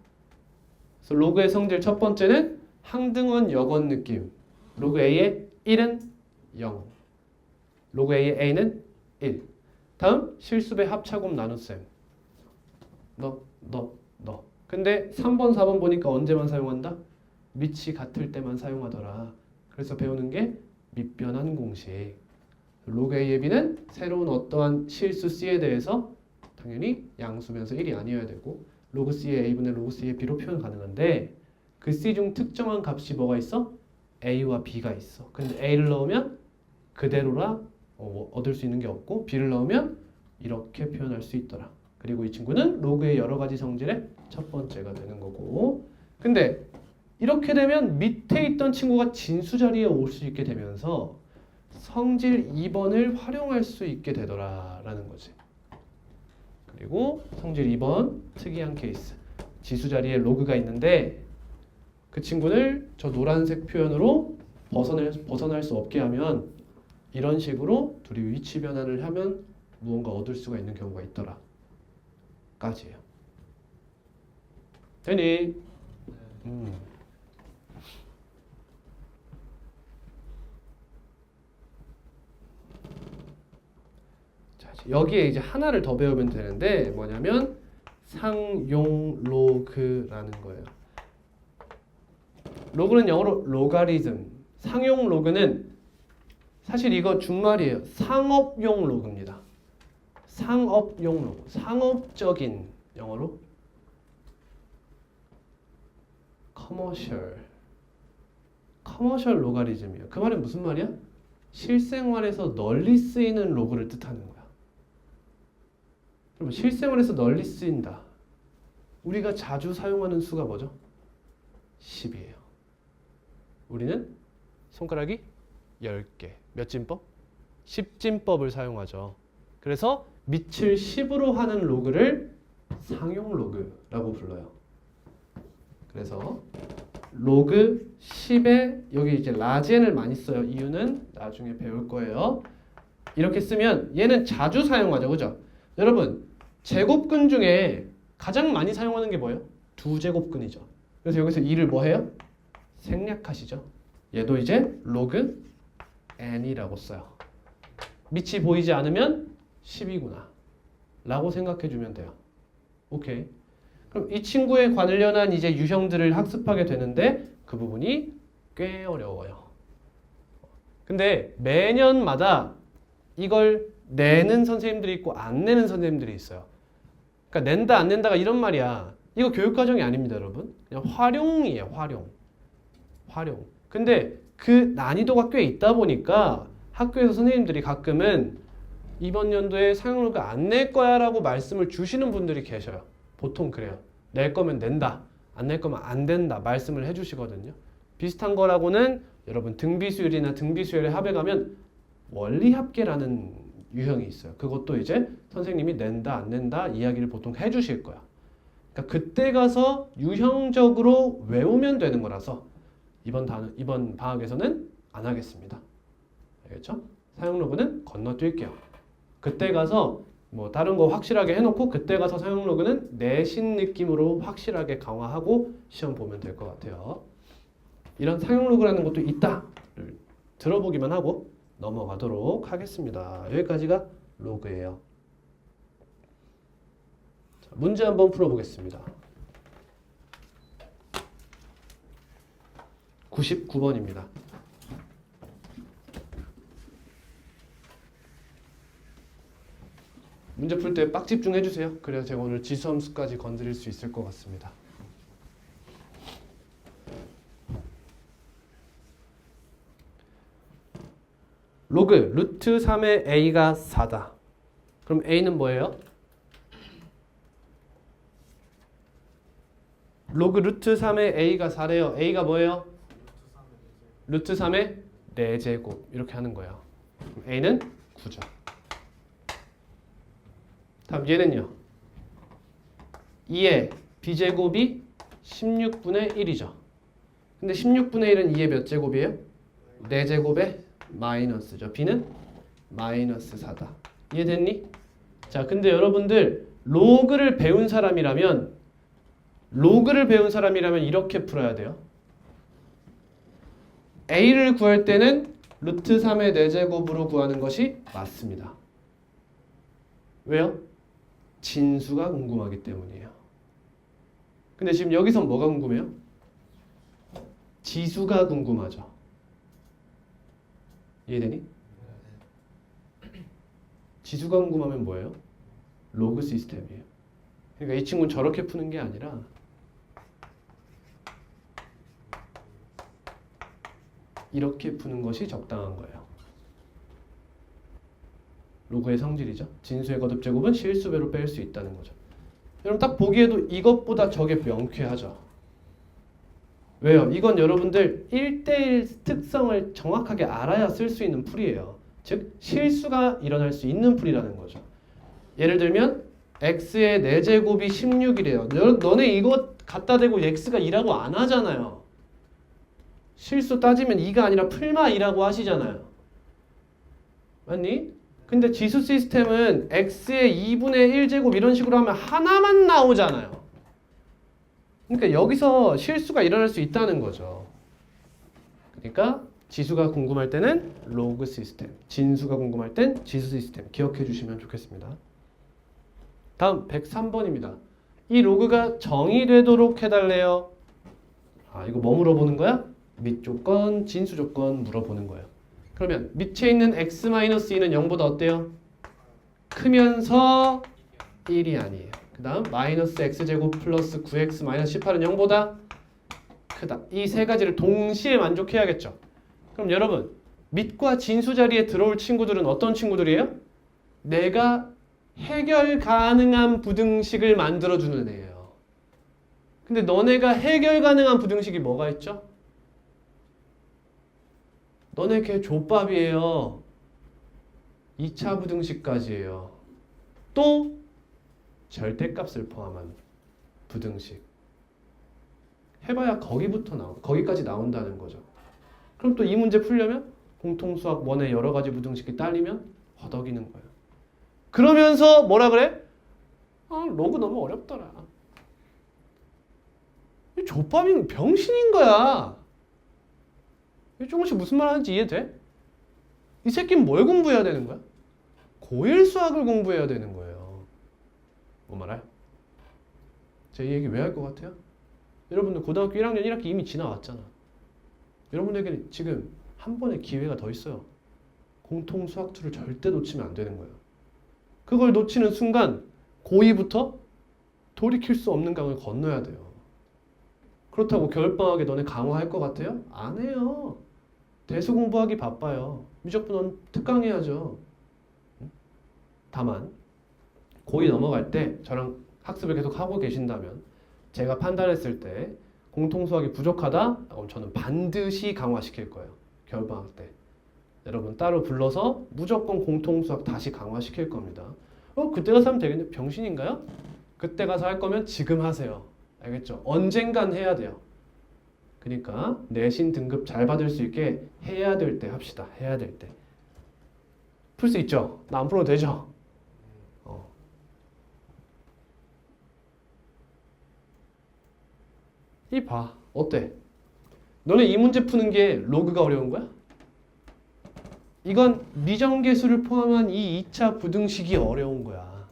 Speaker 1: 그래서 로그의 성질 첫 번째는 항등원 역원 느낌. 로그 A의 1은 0. 로그 A의 A는 1. 다음 실수배 합차곱 나눗셈. 너. 근데 3번, 4번 보니까 언제만 사용한다? 밑이 같을 때만 사용하더라. 그래서 배우는 게 밑변환 공식. 로그 A의 B는 새로운 어떠한 실수 C에 대해서 당연히 양수면서 1이 아니어야 되고 로그 C의 A분의 로그 C의 B로 표현 가능한데 그 C 중 특정한 값이 뭐가 있어? A와 B가 있어. 근데 A를 넣으면 그대로라 얻을 수 있는 게 없고 b를 넣으면 이렇게 표현할 수 있더라. 그리고 이 친구는 로그의 여러 가지 성질의 첫 번째가 되는 거고. 근데 이렇게 되면 밑에 있던 친구가 진수 자리에 올 수 있게 되면서 성질 2번을 활용할 수 있게 되더라라는 거지. 그리고 성질 2번 특이한 케이스. 지수 자리에 로그가 있는데 그 친구를 저 노란색 표현으로 벗어날 수 없게 하면 이런 식으로 둘이 위치 변환을 하면 무언가 얻을 수가 있는 경우가 있더라. 까지예요. 되니? 자, 여기에 이제 하나를 더 배우면 되는데 뭐냐면 상용 로그라는 거예요. 로그는 영어로 로가리즘. 상용 로그는 사실 이거 준말이에요. 상업용 로그입니다. 상업용 로그. 상업적인 영어로 커머셜 로가리즘이에요. 그 말은 무슨 말이야? 실생활에서 널리 쓰이는 로그를 뜻하는 거야. 여러분 실생활에서 널리 쓰인다. 우리가 자주 사용하는 수가 뭐죠? 10이에요. 우리는 손가락이 10개. 몇 진법? 10진법을 사용하죠. 그래서 밑을 10으로 하는 로그를 상용 로그라고 불러요. 그래서 로그 10에 여기 이제 라젠을 많이 써요. 이유는 나중에 배울 거예요. 이렇게 쓰면 얘는 자주 사용하죠. 그죠? 여러분 제곱근 중에 가장 많이 사용하는 게 뭐예요? 2제곱근이죠. 그래서 여기서 2를 뭐 해요? 생략하시죠. 얘도 이제 로그 n이라고 써요. 밑이 보이지 않으면 10이구나 라고 생각해 주면 돼요. 오케이. 그럼 이 친구에 관련한 이제 유형들을 학습하게 되는데 그 부분이 꽤 어려워요. 근데 매년마다 이걸 내는 선생님들이 있고 안 내는 선생님들이 있어요. 그러니까 낸다 안 낸다가 이런 말이야. 이거 교육과정이 아닙니다, 여러분. 그냥 활용이에요, 활용. 근데 그 난이도가 꽤 있다 보니까 학교에서 선생님들이 가끔은 이번 연도에 사용료가 안 낼 거야 라고 말씀을 주시는 분들이 계셔요. 보통 그래요. 낼 거면 낸다, 안 낼 거면 안 된다 말씀을 해주시거든요. 비슷한 거라고는 여러분 등비수열이나 등비수열에 합에 가면 원리합계라는 유형이 있어요. 그것도 이제 선생님이 낸다 안 낸다 이야기를 보통 해주실 거야. 그러니까 그때 가서 유형적으로 외우면 되는 거라서 이번 방학에서는 안 하겠습니다. 알겠죠? 사용 로그는 건너뛸게요. 그때 가서 뭐 다른 거 확실하게 해놓고 그때 가서 사용 로그는 내신 느낌으로 확실하게 강화하고 시험 보면 될 것 같아요. 이런 사용 로그라는 것도 있다를 들어보기만 하고 넘어가도록 하겠습니다. 여기까지가 로그예요. 자, 문제 한번 풀어보겠습니다. 99번입니다. 문제 풀 때 빡 집중해 주세요. 그래야 제가 오늘 지수함수까지 건드릴 수 있을 것 같습니다. 로그 루트 3의 a가 4다. 그럼 a는 뭐예요? 로그 루트 3의 a가 4래요. a가 뭐예요? 루트 3의 4제곱 이렇게 하는 거예요. a는 9죠. 다음 얘는요. 2의 b제곱이 16분의 1이죠. 근데 16분의 1은 2의 몇 제곱이에요? 4제곱의 마이너스죠. b는 마이너스 4다. 이해됐니? 자, 근데 여러분들 로그를 배운 사람이라면 이렇게 풀어야 돼요. a를 구할 때는 루트 3의 4제곱으로 구하는 것이 맞습니다. 왜요? 진수가 궁금하기 때문이에요. 근데 지금 여기서 뭐가 궁금해요? 지수가 궁금하죠. 이해되니? 지수가 궁금하면 뭐예요? 로그 시스템이에요. 그러니까 이 친구는 저렇게 푸는 게 아니라 이렇게 푸는 것이 적당한 거예요. 로그의 성질이죠. 진수의 거듭제곱은 실수배로 뺄 수 있다는 거죠. 여러분 딱 보기에도 이것보다 저게 명쾌하죠. 왜요? 이건 여러분들 1대1 특성을 정확하게 알아야 쓸 수 있는 풀이에요. 즉 실수가 일어날 수 있는 풀이라는 거죠. 예를 들면 x의 4제곱이 16이래요. 너네 이거 갖다 대고 x가 2라고 안 하잖아요. 실수 따지면 2가 아니라 풀마 2라고 하시잖아요. 맞니? 근데 지수 시스템은 x의 2분의 1제곱 이런 식으로 하면 하나만 나오잖아요. 그러니까 여기서 실수가 일어날 수 있다는 거죠. 그러니까 지수가 궁금할 때는 로그 시스템, 진수가 궁금할 땐 지수 시스템 기억해 주시면 좋겠습니다. 다음 103번입니다. 이 로그가 정의되도록 해달래요. 이거 뭐 물어보는 거야? 및 조건, 진수 조건 물어보는 거예요. 그러면 밑에 있는 x-2는 0보다 어때요? 크면서 1이 아니에요. 그 다음 마이너스 x제곱 플러스 9x 마이너스 18은 0보다 크다. 이 세 가지를 동시에 만족해야겠죠. 그럼 여러분 밑과 진수 자리에 들어올 친구들은 어떤 친구들이에요? 내가 해결 가능한 부등식을 만들어주는 애예요. 근데 너네가 해결 가능한 부등식이 뭐가 있죠? 너네 걔 족밥이에요. 2차 부등식까지예요. 또 절대값을 포함한 부등식. 해봐야 거기까지 나온다는 거죠. 그럼 또 이 문제 풀려면 공통수학 원의 여러 가지 부등식이 딸리면 허덕이는 거예요. 그러면서 뭐라 그래? 로그 너무 어렵더라. 이 족밥이 병신인 거야. 조금씩 무슨 말 하는지 이해돼? 이 새끼는 뭘 공부해야 되는 거야? 고1 수학을 공부해야 되는 거예요. 뭐 말해요? 제가 이 얘기 왜 할 것 같아요? 여러분들 고등학교 1학년 1학기 이미 지나왔잖아. 여러분에게 지금 한 번의 기회가 더 있어요. 공통 수학 2를 절대 놓치면 안 되는 거예요. 그걸 놓치는 순간 고2부터 돌이킬 수 없는 강을 건너야 돼요. 그렇다고 겨울방학에 너네 강화할 것 같아요? 안 해요. 대수 공부하기 바빠요. 무조건 특강해야죠. 다만 고2 넘어갈 때 저랑 학습을 계속 하고 계신다면 제가 판단했을 때 공통수학이 부족하다? 그럼 저는 반드시 강화시킬 거예요. 겨울방학 때. 여러분 따로 불러서 무조건 공통수학 다시 강화시킬 겁니다. 그때 가서 하면 되겠네. 병신인가요? 그때 가서 할 거면 지금 하세요. 알겠죠? 언젠간 해야 돼요. 그러니까 내신 등급 잘 받을 수 있게 해야 될 때 합시다. 해야 될 때. 풀 수 있죠? 나 안 풀어도 되죠? 이 봐. 어때? 너네 이 문제 푸는 게 로그가 어려운 거야? 이건 미정계수를 포함한 이 2차 부등식이 어려운 거야.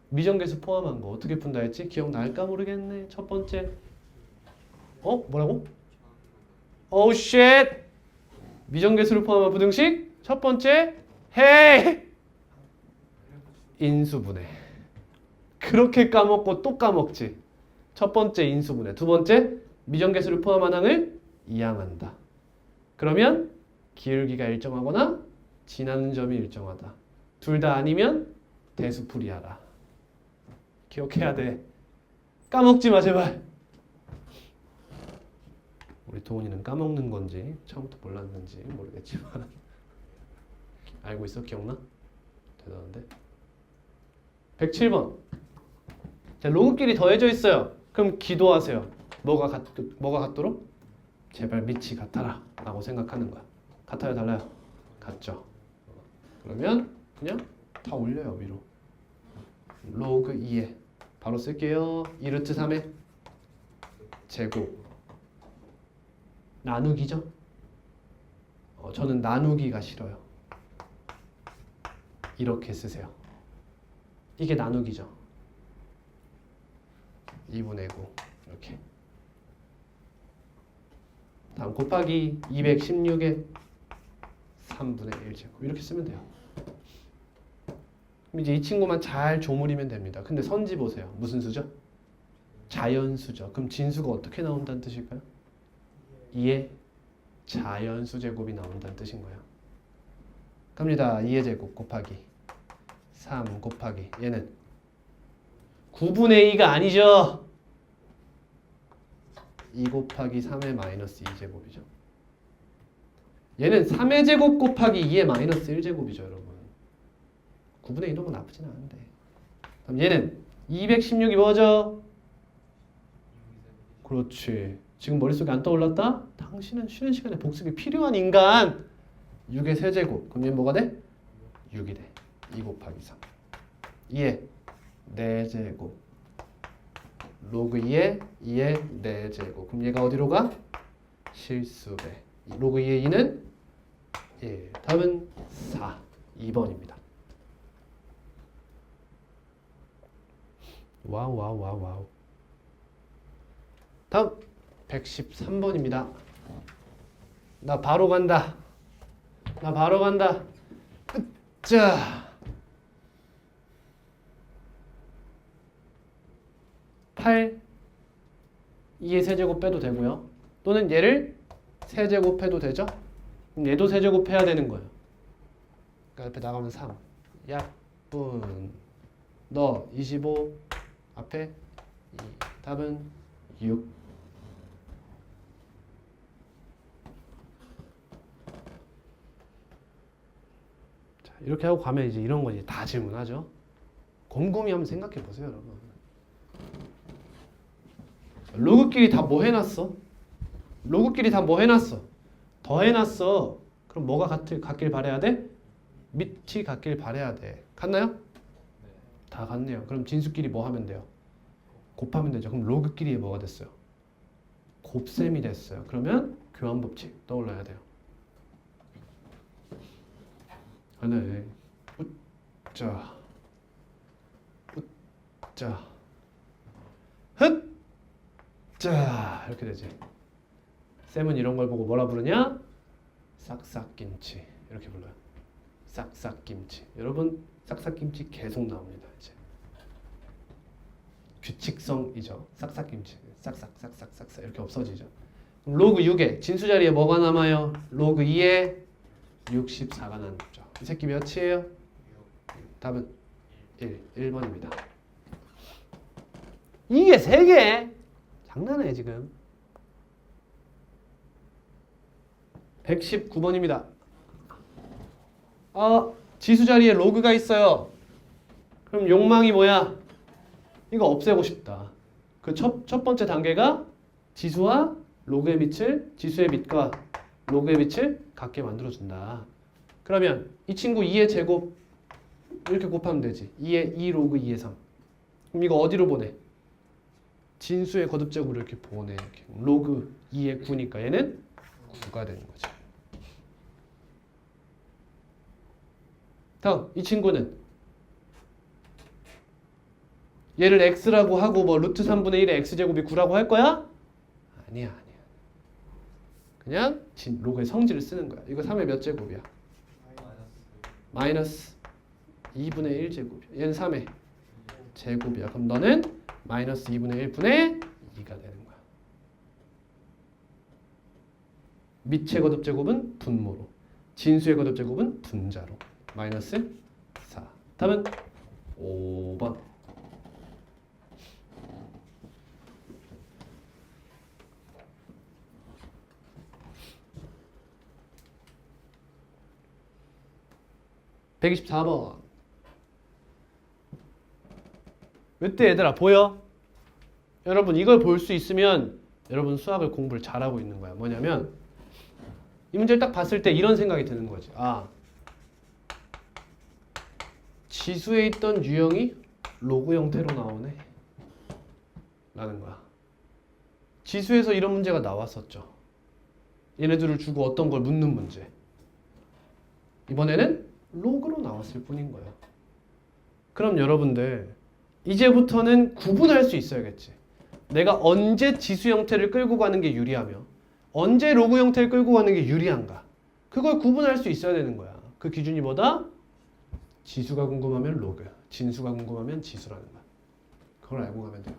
Speaker 1: 미정계수 포함한 거 어떻게 푼다 했지? 기억날까 모르겠네. 첫 번째. 뭐라고? Oh shit! 미정계수를 포함한 부등식 첫 번째 헤이! 인수분해. 그렇게 까먹고 또 까먹지. 첫 번째 인수분해. 두 번째 미정계수를 포함한 항을 이항한다. 그러면 기울기가 일정하거나 지나는 점이 일정하다. 둘 다 아니면 대수풀이하라. 기억해야 돼. 까먹지 마 제발. 우리 도훈이는 까먹는 건지 처음부터 몰랐는지 모르겠지만 알고 있어? 기억나? 대단한데. 107번. 자, 로그끼리 더해져 있어요. 그럼 기도하세요. 뭐가 같도록? 제발 밑이 같아라 라고 생각하는 거야. 같아요? 달라요? 같죠. 그러면 그냥 다 올려요 위로. 로그 2에 바로 쓸게요. 2루트 3에 제곱 나누기죠. 저는 나누기가 싫어요. 이렇게 쓰세요. 이게 나누기죠. 2분의 9 이렇게. 다음 곱하기 216에 3분의 1제곱 이렇게 쓰면 돼요. 그럼 이제 이 친구만 잘 조물이면 됩니다. 근데 선지 보세요. 무슨 수죠? 자연수죠. 그럼 진수가 어떻게 나온다는 뜻일까요? 2의 자연수 제곱이 나온다는 뜻인 거예요. 갑니다. 2의 제곱 곱하기 3 곱하기 얘는 9분의 2가 아니죠. 2 곱하기 3의 마이너스 2제곱이죠. 얘는 3의 제곱 곱하기 2의 마이너스 1제곱이죠, 여러분. 9분의 1은 뭐 나쁘진 않은데. 그럼 얘는 216이 뭐죠? 그렇지. 지금 머릿속에 안 떠올랐다? 당신은 쉬는 시간에 복습이 필요한 인간. 6의 세제곱. 그럼 얘는 뭐가 돼? 6이 돼. 2 곱하기 3. 2의 4제곱. 로그 2의 4제곱. 그럼 얘가 어디로 가? 실수배. 로그 2의 2는 1. 답은 4. 2번입니다. 와우. 다음 113번입니다. 나 바로 간다. 자, 8 2의 세제곱 빼도 되고요. 또는 얘를 세제곱 해도 되죠. 그럼 얘도 세제곱 해야 되는 거예요. 그러니까 옆에 나가면 3. 약분 너 25 앞에 2. 답은 6. 자, 이렇게 하고 가면 이제 이런 거 이제 다 질문하죠. 곰곰이 한번 생각해 보세요, 여러분. 로그끼리 다 뭐 해놨어? 더 해놨어. 그럼 뭐가 같길 바라야 돼? 밑이 같길 바라야 돼. 같나요? 다 같네요. 그럼 진수끼리 뭐 하면 돼요? 곱하면 되죠. 그럼 로그끼리 뭐가 됐어요? 곱셈이 됐어요. 그러면 교환법칙 떠올라야 돼요. 하나, 웃자, 자, 이렇게 되지. 쌤은 이런 걸 보고 뭐라 부르냐? 싹싹김치. 이렇게 불러요. 싹싹김치. 여러분, 싹싹김치 계속 나옵니다. 이제 규칙성이죠. 싹싹김치. 싹싹 이렇게 없어지죠. 그럼 로그 6에 진수 자리에 뭐가 남아요? 로그 2에 64가 남죠. 이 새끼 몇이에요? 답은 1번입니다. 이게 3개? 장난해 지금. 119번입니다. 지수 자리에 로그가 있어요. 그럼 욕망이 뭐야? 이거 없애고 싶다. 그 첫 번째 단계가 지수와 로그의 밑을, 지수의 밑과 로그의 밑을 같게 만들어준다. 그러면 이 친구 2의 제곱 이렇게 곱하면 되지. 2 로그 2의 3. 그럼 이거 어디로 보내? 진수의 거듭제곱으로 이렇게 보내. 이렇게. 로그 2의 9니까 얘는 9가 되는 거지. 다음 이 친구는 얘를 x라고 하고 뭐 루트 3분의 1의 x제곱이 9라고 할 거야? 아니야. 그냥 로그의 성질을 쓰는 거야. 이거 3의 몇 제곱이야? 마이너스 2분의 1제곱이야. 얘는 3의 제곱이야. 그럼 너는 마이너스 2분의 1분의 2가 되는 거야. 밑의 거듭제곱은 분모로, 진수의 거듭제곱은 분자로. 마이너스 4. 답은 5번. (124번) 몇 대 얘들아 보여? 여러분 이걸 볼 수 있으면 여러분 수학을 공부를 잘하고 있는 거야. 뭐냐면 이 문제를 딱 봤을 때 이런 생각이 드는 거지. 지수에 있던 유형이 로그 형태로 나오네 라는 거야. 지수에서 이런 문제가 나왔었죠. 얘네들을 주고 어떤 걸 묻는 문제. 이번에는 로그로 나왔을 뿐인 거예요. 그럼 여러분들 이제부터는 구분할 수 있어야겠지. 내가 언제 지수 형태를 끌고 가는 게 유리하며 언제 로그 형태를 끌고 가는 게 유리한가. 그걸 구분할 수 있어야 되는 거야. 그 기준이 뭐다? 지수가 궁금하면 로그, 진수가 궁금하면 지수라는 거야. 그걸 알고 가면 돼요.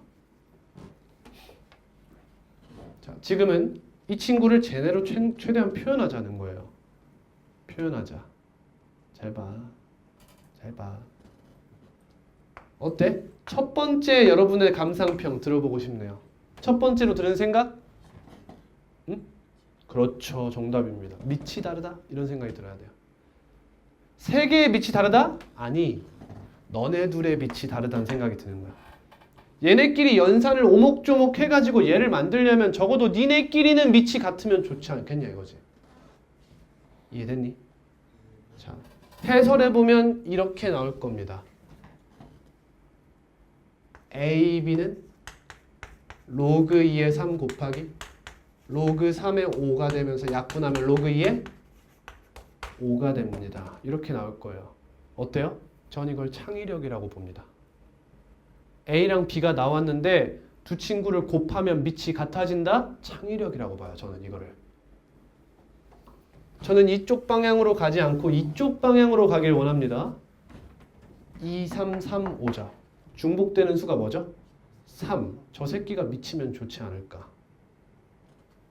Speaker 1: 자, 지금은 이 친구를 제대로 최대한 표현하자는 거예요. 표현하자. 잘 봐. 잘 봐. 어때? 첫 번째 여러분의 감상평 들어보고 싶네요. 첫 번째로 들은 생각? 응? 그렇죠. 정답입니다. 밑이 다르다? 이런 생각이 들어야 돼요. 세 개의 밑이 다르다? 아니, 너네 둘의 밑이 다르다는 생각이 드는 거야. 얘네끼리 연산을 오목조목 해가지고 얘를 만들려면 적어도 니네끼리는 밑이 같으면 좋지 않겠냐 이거지. 이해됐니? 자, 해설해보면 이렇게 나올 겁니다. A, B는 로그 2의 3 곱하기 로그 3의 5가 되면서 약분하면 로그 2의 5가 됩니다. 이렇게 나올 거예요. 어때요? 전 이걸 창의력이라고 봅니다. A랑 B가 나왔는데 두 친구를 곱하면 밑이 같아진다? 창의력이라고 봐요. 저는 이거를. 저는 이쪽 방향으로 가지 않고 이쪽 방향으로 가길 원합니다. 2, 3, 3, 5죠. 중복되는 수가 뭐죠? 3. 저 새끼가 미치면 좋지 않을까?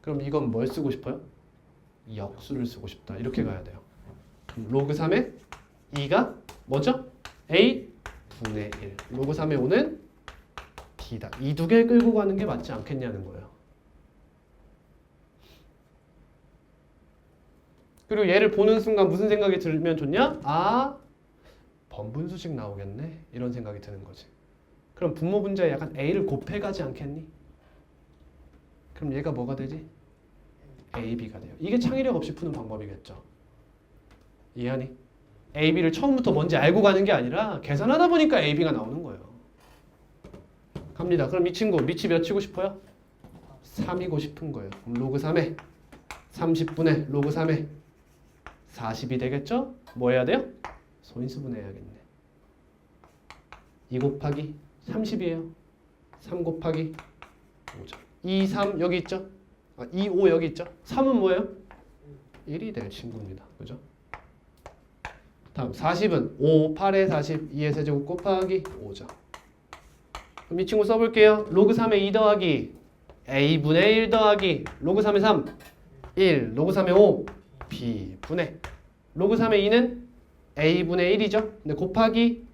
Speaker 1: 그럼 이건 뭘 쓰고 싶어요? 역수를 쓰고 싶다. 이렇게 가야 돼요. 로그 3의 2가 뭐죠? A 분의 1. 로그 3의 5는 B다. 이 두 개 끌고 가는 게 맞지 않겠냐는 거예요. 그리고 얘를 보는 순간 무슨 생각이 들면 좋냐? 아, 번분수식 나오겠네. 이런 생각이 드는 거지. 그럼 분모 분자에 약간 A를 곱해가지 않겠니? 그럼 얘가 뭐가 되지? AB가 돼요. 이게 창의력 없이 푸는 방법이겠죠. 이해하니? AB를 처음부터 뭔지 알고 가는 게 아니라 계산하다 보니까 AB가 나오는 거예요. 갑니다. 그럼 이 친구 밑이 몇 치고 싶어요? 3이고 싶은 거예요. 그럼 로그 3에 30분의 로그 3에 40이 되겠죠? 뭐 해야 돼요? 소인수분해야겠네. 2 곱하기 30이에요. 3 곱하기 5죠. 2, 3 여기 있죠? 2, 5 여기 있죠? 3은 뭐예요? 1이 될 친구입니다. 그죠? 다음 40은 5, 8에 40, 2의 세제곱 곱하기 5죠. 그럼 이 친구 써볼게요. 로그 3에 2 더하기 A분의 1 더하기 로그 3에 3, 1, 로그 3에 5, B분의 로그 3의 2는 A분의 1이죠. 근데 곱하기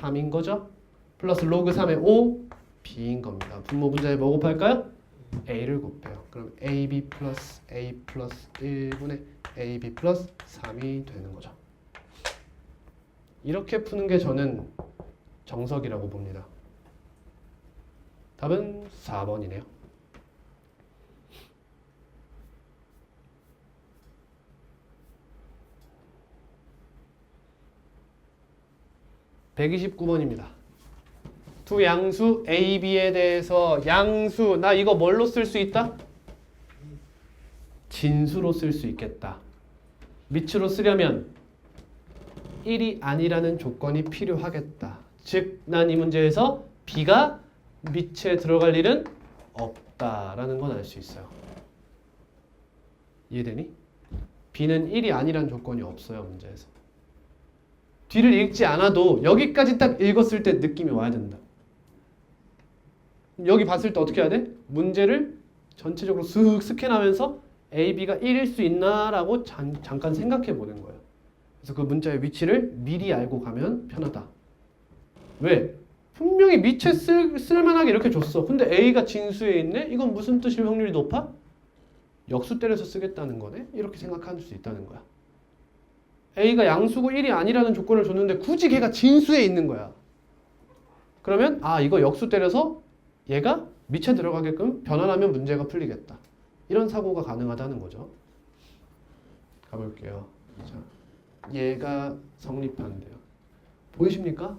Speaker 1: 3인 거죠. 플러스 로그 3의 5, B인 겁니다. 분모 분자에 뭐 곱할까요? A를 곱해요. 그럼 AB 플러스 A 플러스 1분의 AB 플러스 3이 되는 거죠. 이렇게 푸는 게 저는 정석이라고 봅니다. 답은 4번이네요. (129번입니다) 두 양수 A, B에 대해서 양수 나 이거 뭘로 쓸 수 있다? 진수로 쓸 수 있겠다. 밑으로 쓰려면 1이 아니라는 조건이 필요하겠다. 즉, 난 이 문제에서 B가 밑에 들어갈 일은 없다라는 건 알 수 있어요. 이해되니? B는 1이 아니라는 조건이 없어요. 문제에서. 뒤를 읽지 않아도 여기까지 딱 읽었을 때 느낌이 와야 된다. 여기 봤을 때 어떻게 해야 돼? 문제를 전체적으로 쓱 스캔하면서 A, B가 1일 수 있나라고 잠깐 생각해 보는 거예요. 그래서 그 문자의 위치를 미리 알고 가면 편하다. 왜? 분명히 밑에 쓸만하게 이렇게 줬어. 근데 A가 진수에 있네? 이건 무슨 뜻일 확률이 높아? 역수 때려서 쓰겠다는 거네? 이렇게 생각할 수 있다는 거야. A가 양수고 1이 아니라는 조건을 줬는데 굳이 걔가 진수에 있는 거야. 그러면 아 이거 역수 때려서 얘가 밑에 들어가게끔 변환하면 문제가 풀리겠다. 이런 사고가 가능하다는 거죠. 가볼게요. 자, 얘가 성립한대요. 보이십니까?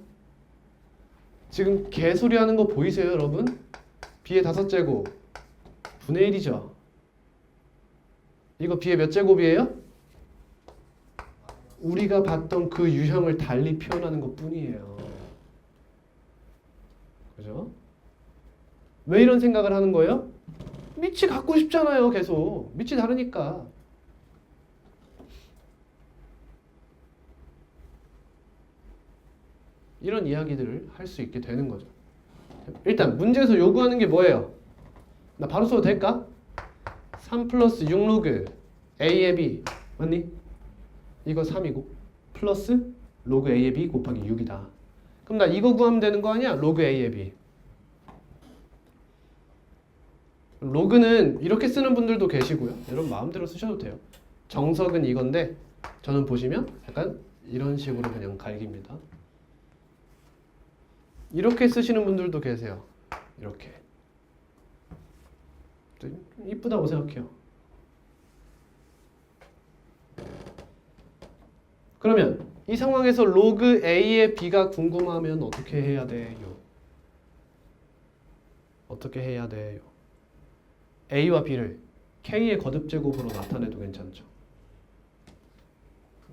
Speaker 1: 지금 개소리 하는 거 보이세요, 여러분? B의 5제곱 분의 1이죠. 이거 B의 몇 제곱이에요? 우리가 봤던 그 유형을 달리 표현하는 것 뿐이에요. 그죠? 왜 이런 생각을 하는 거예요? 밑이 갖고 싶잖아요, 계속. 밑이 다르니까. 이런 이야기들을 할 수 있게 되는 거죠. 일단 문제에서 요구하는 게 뭐예요? 나 바로 써도 될까? 3 플러스 6 로그 A의 B 맞니? 이거 3이고 플러스 로그 A의 B 곱하기 6이다. 그럼 나 이거 구하면 되는 거 아니야? 로그 A의 B. 로그는 이렇게 쓰는 분들도 계시고요. 여러분 마음대로 쓰셔도 돼요. 정석은 이건데 저는 보시면 약간 이런 식으로 그냥 갈깁니다. 이렇게 쓰시는 분들도 계세요. 이렇게. 좀 이쁘다고 생각해요. 그러면 이 상황에서 로그 A의 B가 궁금하면 어떻게 해야 돼요? 어떻게 해야 돼요? A와 B를 K의 거듭제곱으로 나타내도 괜찮죠.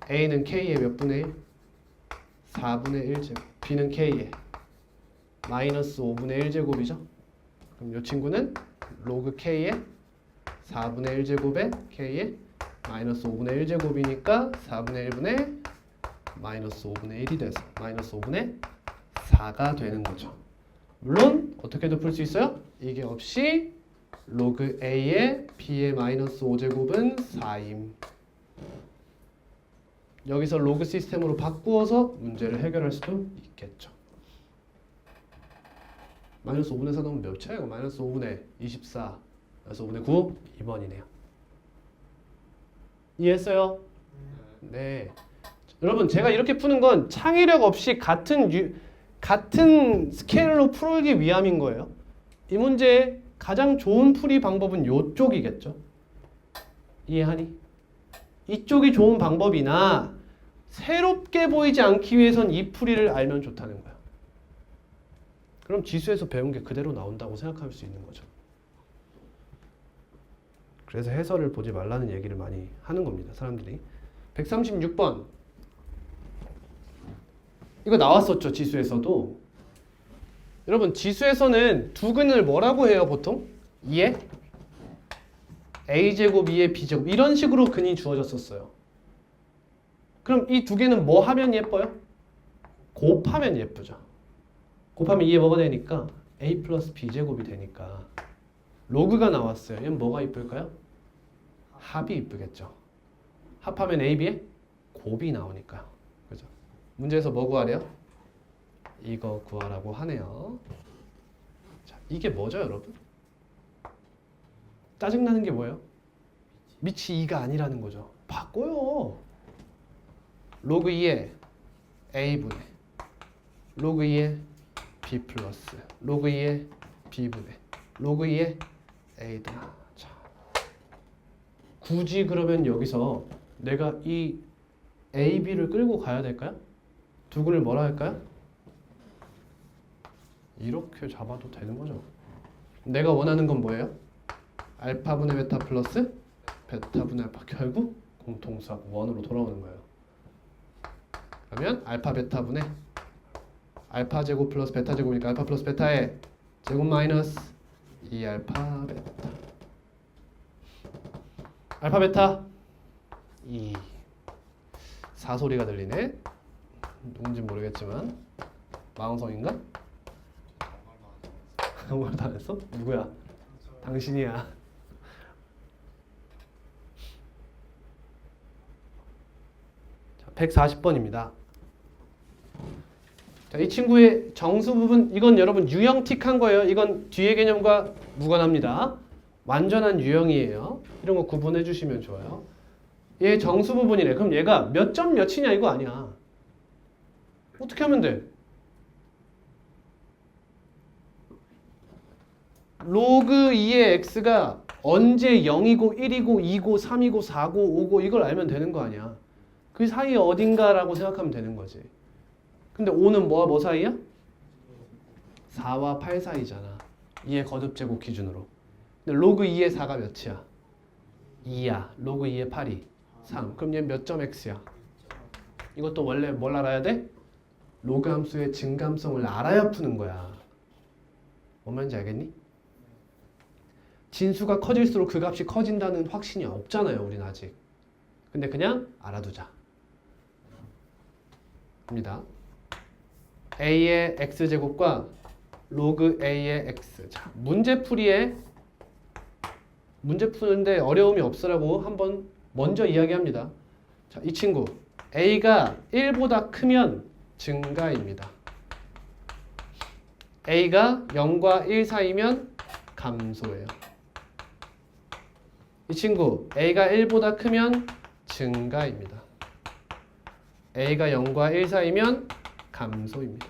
Speaker 1: A는 K의 몇 분의 1? 4분의 1제곱. B는 K의 마이너스 5분의 1제곱이죠. 그럼 이 친구는 로그 K의 4분의 1제곱에 K의 마이너스 5분의 1제곱이니까 4분의 1분의 마이너스 5분의 1이 돼서 마이너스 5분의 4가 되는 거죠. 물론 어떻게도 풀 수 있어요? 이게 없이 로그 A의 B의 마이너스 5제곱은 4임. 여기서 로그 시스템으로 바꾸어서 문제를 해결할 수도 있겠죠. 마이너스 5분의 4 넣으면 몇이야? 이거 마이너스 5분의 24 마이너스 5분의 9 2번이네요. 이해했어요? 네. 여러분 제가 이렇게 푸는 건 창의력 없이 같은 스케일로 풀기 위함인 거예요. 이 문제의 가장 좋은 풀이 방법은 이쪽이겠죠. 이해하니? 이쪽이 좋은 방법이나 새롭게 보이지 않기 위해선 이 풀이를 알면 좋다는 거야. 그럼 지수에서 배운 게 그대로 나온다고 생각할 수 있는 거죠. 그래서 해설을 보지 말라는 얘기를 많이 하는 겁니다. 사람들이. 136번. 이거 나왔었죠. 지수에서도. 여러분 지수에서는 두근을 뭐라고 해요? 보통? 2에 A제곱 2에 B제곱 이런 식으로 근이 주어졌었어요. 그럼 이 두 개는 뭐 하면 예뻐요? 곱하면 예쁘죠. 곱하면 2에 뭐가 되니까 A 플러스 B제곱이 되니까 로그가 나왔어요. 얘는 뭐가 이쁠까요? 합이 이쁘겠죠. 합하면 A, B에 곱이 나오니까. 그죠? 문제에서 뭐 구하래요? 이거 구하라고 하네요. 자, 이게 뭐죠, 여러분? 짜증나는 게 뭐예요? 밑이 2가 아니라는 거죠. 바꿔요. 로그 2에 A분의 로그 2에 B 플러스 로그 2에 B분의 로그 2에 A다. 자, 굳이 그러면 여기서 내가 이 A, B를 끌고 가야 될까요? 두근을 뭐라 할까요? 이렇게 잡아도 되는 거죠. 내가 원하는 건 뭐예요? 알파분의 베타 플러스 베타분의 알파. 결국 공통수학 원으로 돌아오는 거예요. 그러면 알파 베타분의 알파 제곱 플러스 베타 제곱이니까 알파 플러스 베타의 제곱 마이너스 2알파 베타. 알파 베타 2. 사소리가 들리네. 누군지 모르겠지만 마왕성인가? 아무 말도 안 했어? 누구야? 당신이야. 자, 140번입니다. 자, 이 친구의 정수 부분, 이건 여러분 유형 틱한 거예요. 이건 뒤의 개념과 무관합니다. 완전한 유형이에요. 이런 거 구분해 주시면 좋아요. 얘 정수 부분이래. 그럼 얘가 몇 점 몇이냐 이거 아니야. 어떻게 하면 돼? 로그 2의 x가 언제 0이고 1이고 2고 3이고 4고 5고 이걸 알면 되는 거 아니야. 그 사이에 어딘가라고 생각하면 되는 거지. 근데 5는 뭐와 뭐 사이야? 4와 8 사이잖아. 2의 거듭제곱 기준으로. 근데 로그 2의 4가 몇이야? 2야. 로그 2의 8이 3. 그럼 얘 몇 점 x야? 이것도 원래 뭘 알아야 돼? 로그 함수의 증감성을 알아야 푸는 거야. 뭔 말인지 알겠니? 진수가 커질수록 그 값이 커진다는 확신이 없잖아요. 우린 아직. 근데 그냥 알아두자. 입니다. a의 x제곱과 로그 a의 x. 자, 문제 푸는데 어려움이 없으라고 한번 먼저 이야기합니다. 자, 이 친구 a가 1보다 크면 증가입니다. a가 0과 1 사이면 감소예요. 이 친구 a가 1보다 크면 증가입니다. a가 0과 1 사이면 감소입니다.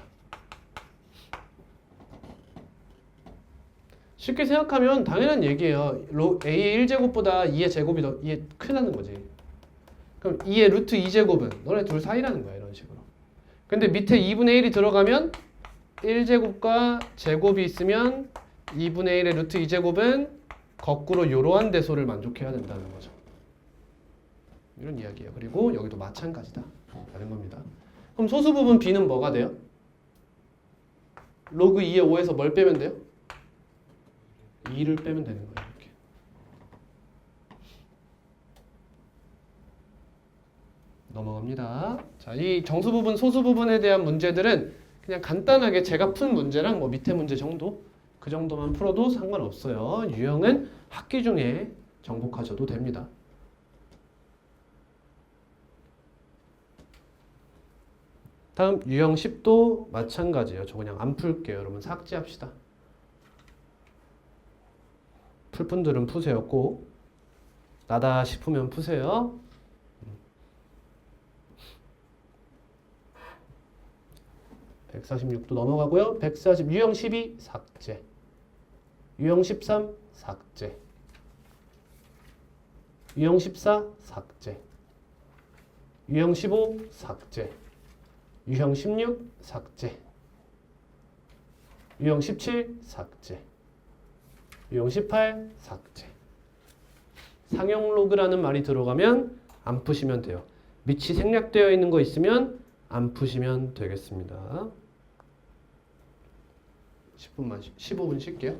Speaker 1: 쉽게 생각하면 당연한 얘기예요. a의 1제곱보다 2의 제곱이 더 2의 크다는 거지. 그럼 2의 루트 2제곱은 너네 둘 사이라는 거야. 이런 식으로. 근데 밑에 2분의 1이 들어가면 1제곱과 제곱이 있으면 2분의 1의 루트 2제곱은 거꾸로 이러한 대소를 만족해야 된다는 거죠. 이런 이야기예요. 그리고 여기도 마찬가지다 라는 겁니다. 그럼 소수 부분 b는 뭐가 돼요? 로그 2의 5에서 뭘 빼면 돼요? 2를 빼면 되는 거예요. 이렇게. 넘어갑니다. 자, 이 정수 부분, 소수 부분에 대한 문제들은 그냥 간단하게 제가 푼 문제랑 뭐 밑에 문제 정도 그 정도만 풀어도 상관없어요. 유형은 학기 중에 정복하셔도 됩니다. 다음 유형 10도 마찬가지예요. 저 그냥 안 풀게요. 여러분 삭제합시다. 풀 분들은 푸세요. 꼭 나다 싶으면 푸세요. 146도 넘어가고요. 140 유형 12 삭제. 유형 13 삭제. 유형 14 삭제. 유형 15 삭제. 유형 16 삭제. 유형 17 삭제. 유형 18 삭제. 상용 로그라는 말이 들어가면 안 푸시면 돼요. 밑이 생략되어 있는 거 있으면 안 푸시면 되겠습니다. 15분 쉴게요.